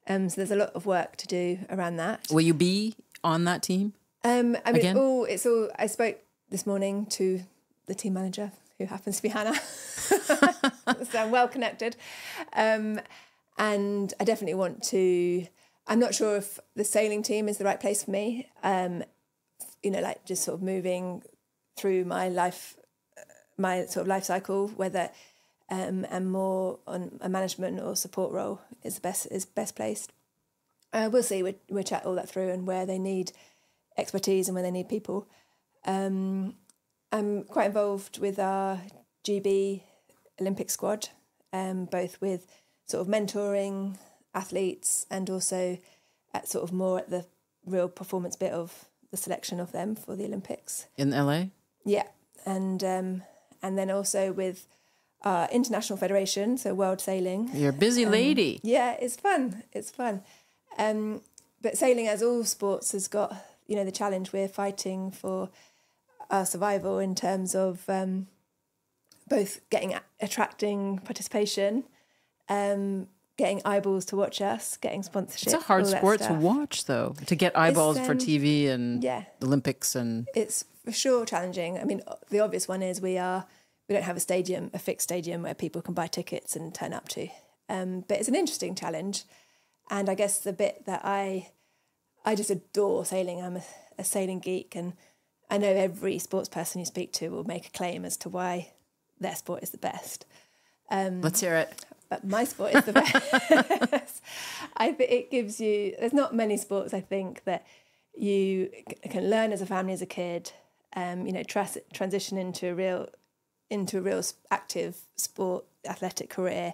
So there's a lot of work to do around that. Will you be on that team? Again? I spoke this morning to the team manager, who happens to be Hannah. So I'm well connected. And I definitely want to. I'm not sure if the sailing team is the right place for me. Just sort of moving through my life, my sort of life cycle, whether and more on a management or support role is best placed. We'll see. We'll chat all that through and where they need expertise and where they need people. I'm quite involved with our GB Olympic squad, both with sort of mentoring athletes and also at sort of more at the real performance bit of the selection of them for the Olympics. In LA? Yeah. And then also with our international federation, so World Sailing. You're a busy lady. Yeah, it's fun. It's fun. But sailing, as all sports, has got, the challenge. We're fighting for our survival in terms of both attracting participation, getting eyeballs to watch us, getting sponsorship. It's a hard sport to watch, though, to get eyeballs for TV and the Olympics. And it's for sure challenging. I mean, the obvious one is we don't have a fixed stadium where people can buy tickets and turn up to. But it's an interesting challenge. And I guess the bit that I just adore sailing. I'm a sailing geek, and I know every sports person you speak to will make a claim as to why their sport is the best. Let's hear it. But my sport is the best. I think it gives you... There's not many sports, I think, that you can learn as a family, as a kid, transition into a real active sport, athletic career,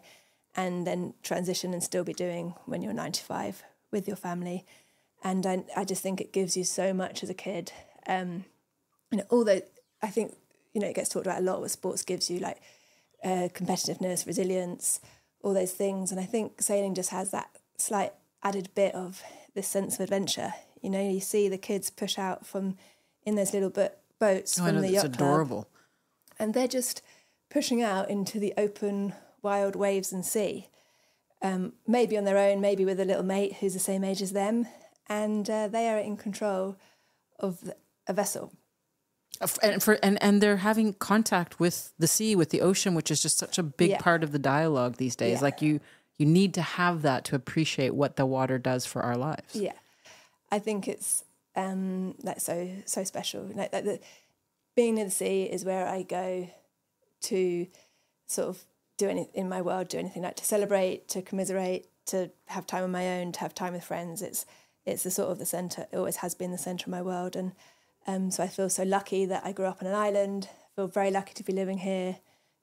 and then transition and still be doing when you're 95 with your family. And I just think it gives you so much as a kid. Although I think, it gets talked about a lot, what sports gives you, like competitiveness, resilience, all those things. And I think sailing just has that slight added bit of this sense of adventure. You see the kids push out in those little boats from the yacht club. It's adorable. And they're just pushing out into the open, wild waves and sea, maybe on their own, maybe with a little mate who's the same age as them, and they are in control of a vessel. And they're having contact with the sea, with the ocean, which is just such a big part of the dialogue these days. Yeah. Like you need to have that to appreciate what the water does for our lives. Yeah, I think it's like so special. Like being near the sea is where I go to sort of do anything in my world, do anything like to celebrate, to commiserate, to have time on my own, to have time with friends. It's the sort of the centre. It always has been the centre of my world, and so I feel so lucky that I grew up on an island. I feel very lucky to be living here,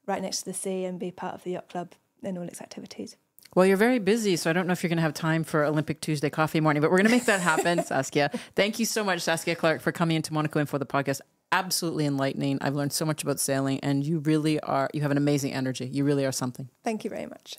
right next to the sea, and be part of the yacht club and all its activities. Well, you're very busy, so I don't know if you're going to have time for Olympic Tuesday coffee morning, but we're going to make that happen, Saskia. Thank you so much, Saskia Clark, for coming into Monaco and for the podcast. Absolutely enlightening. I've learned so much about sailing, and you have an amazing energy. You really are something. Thank you very much.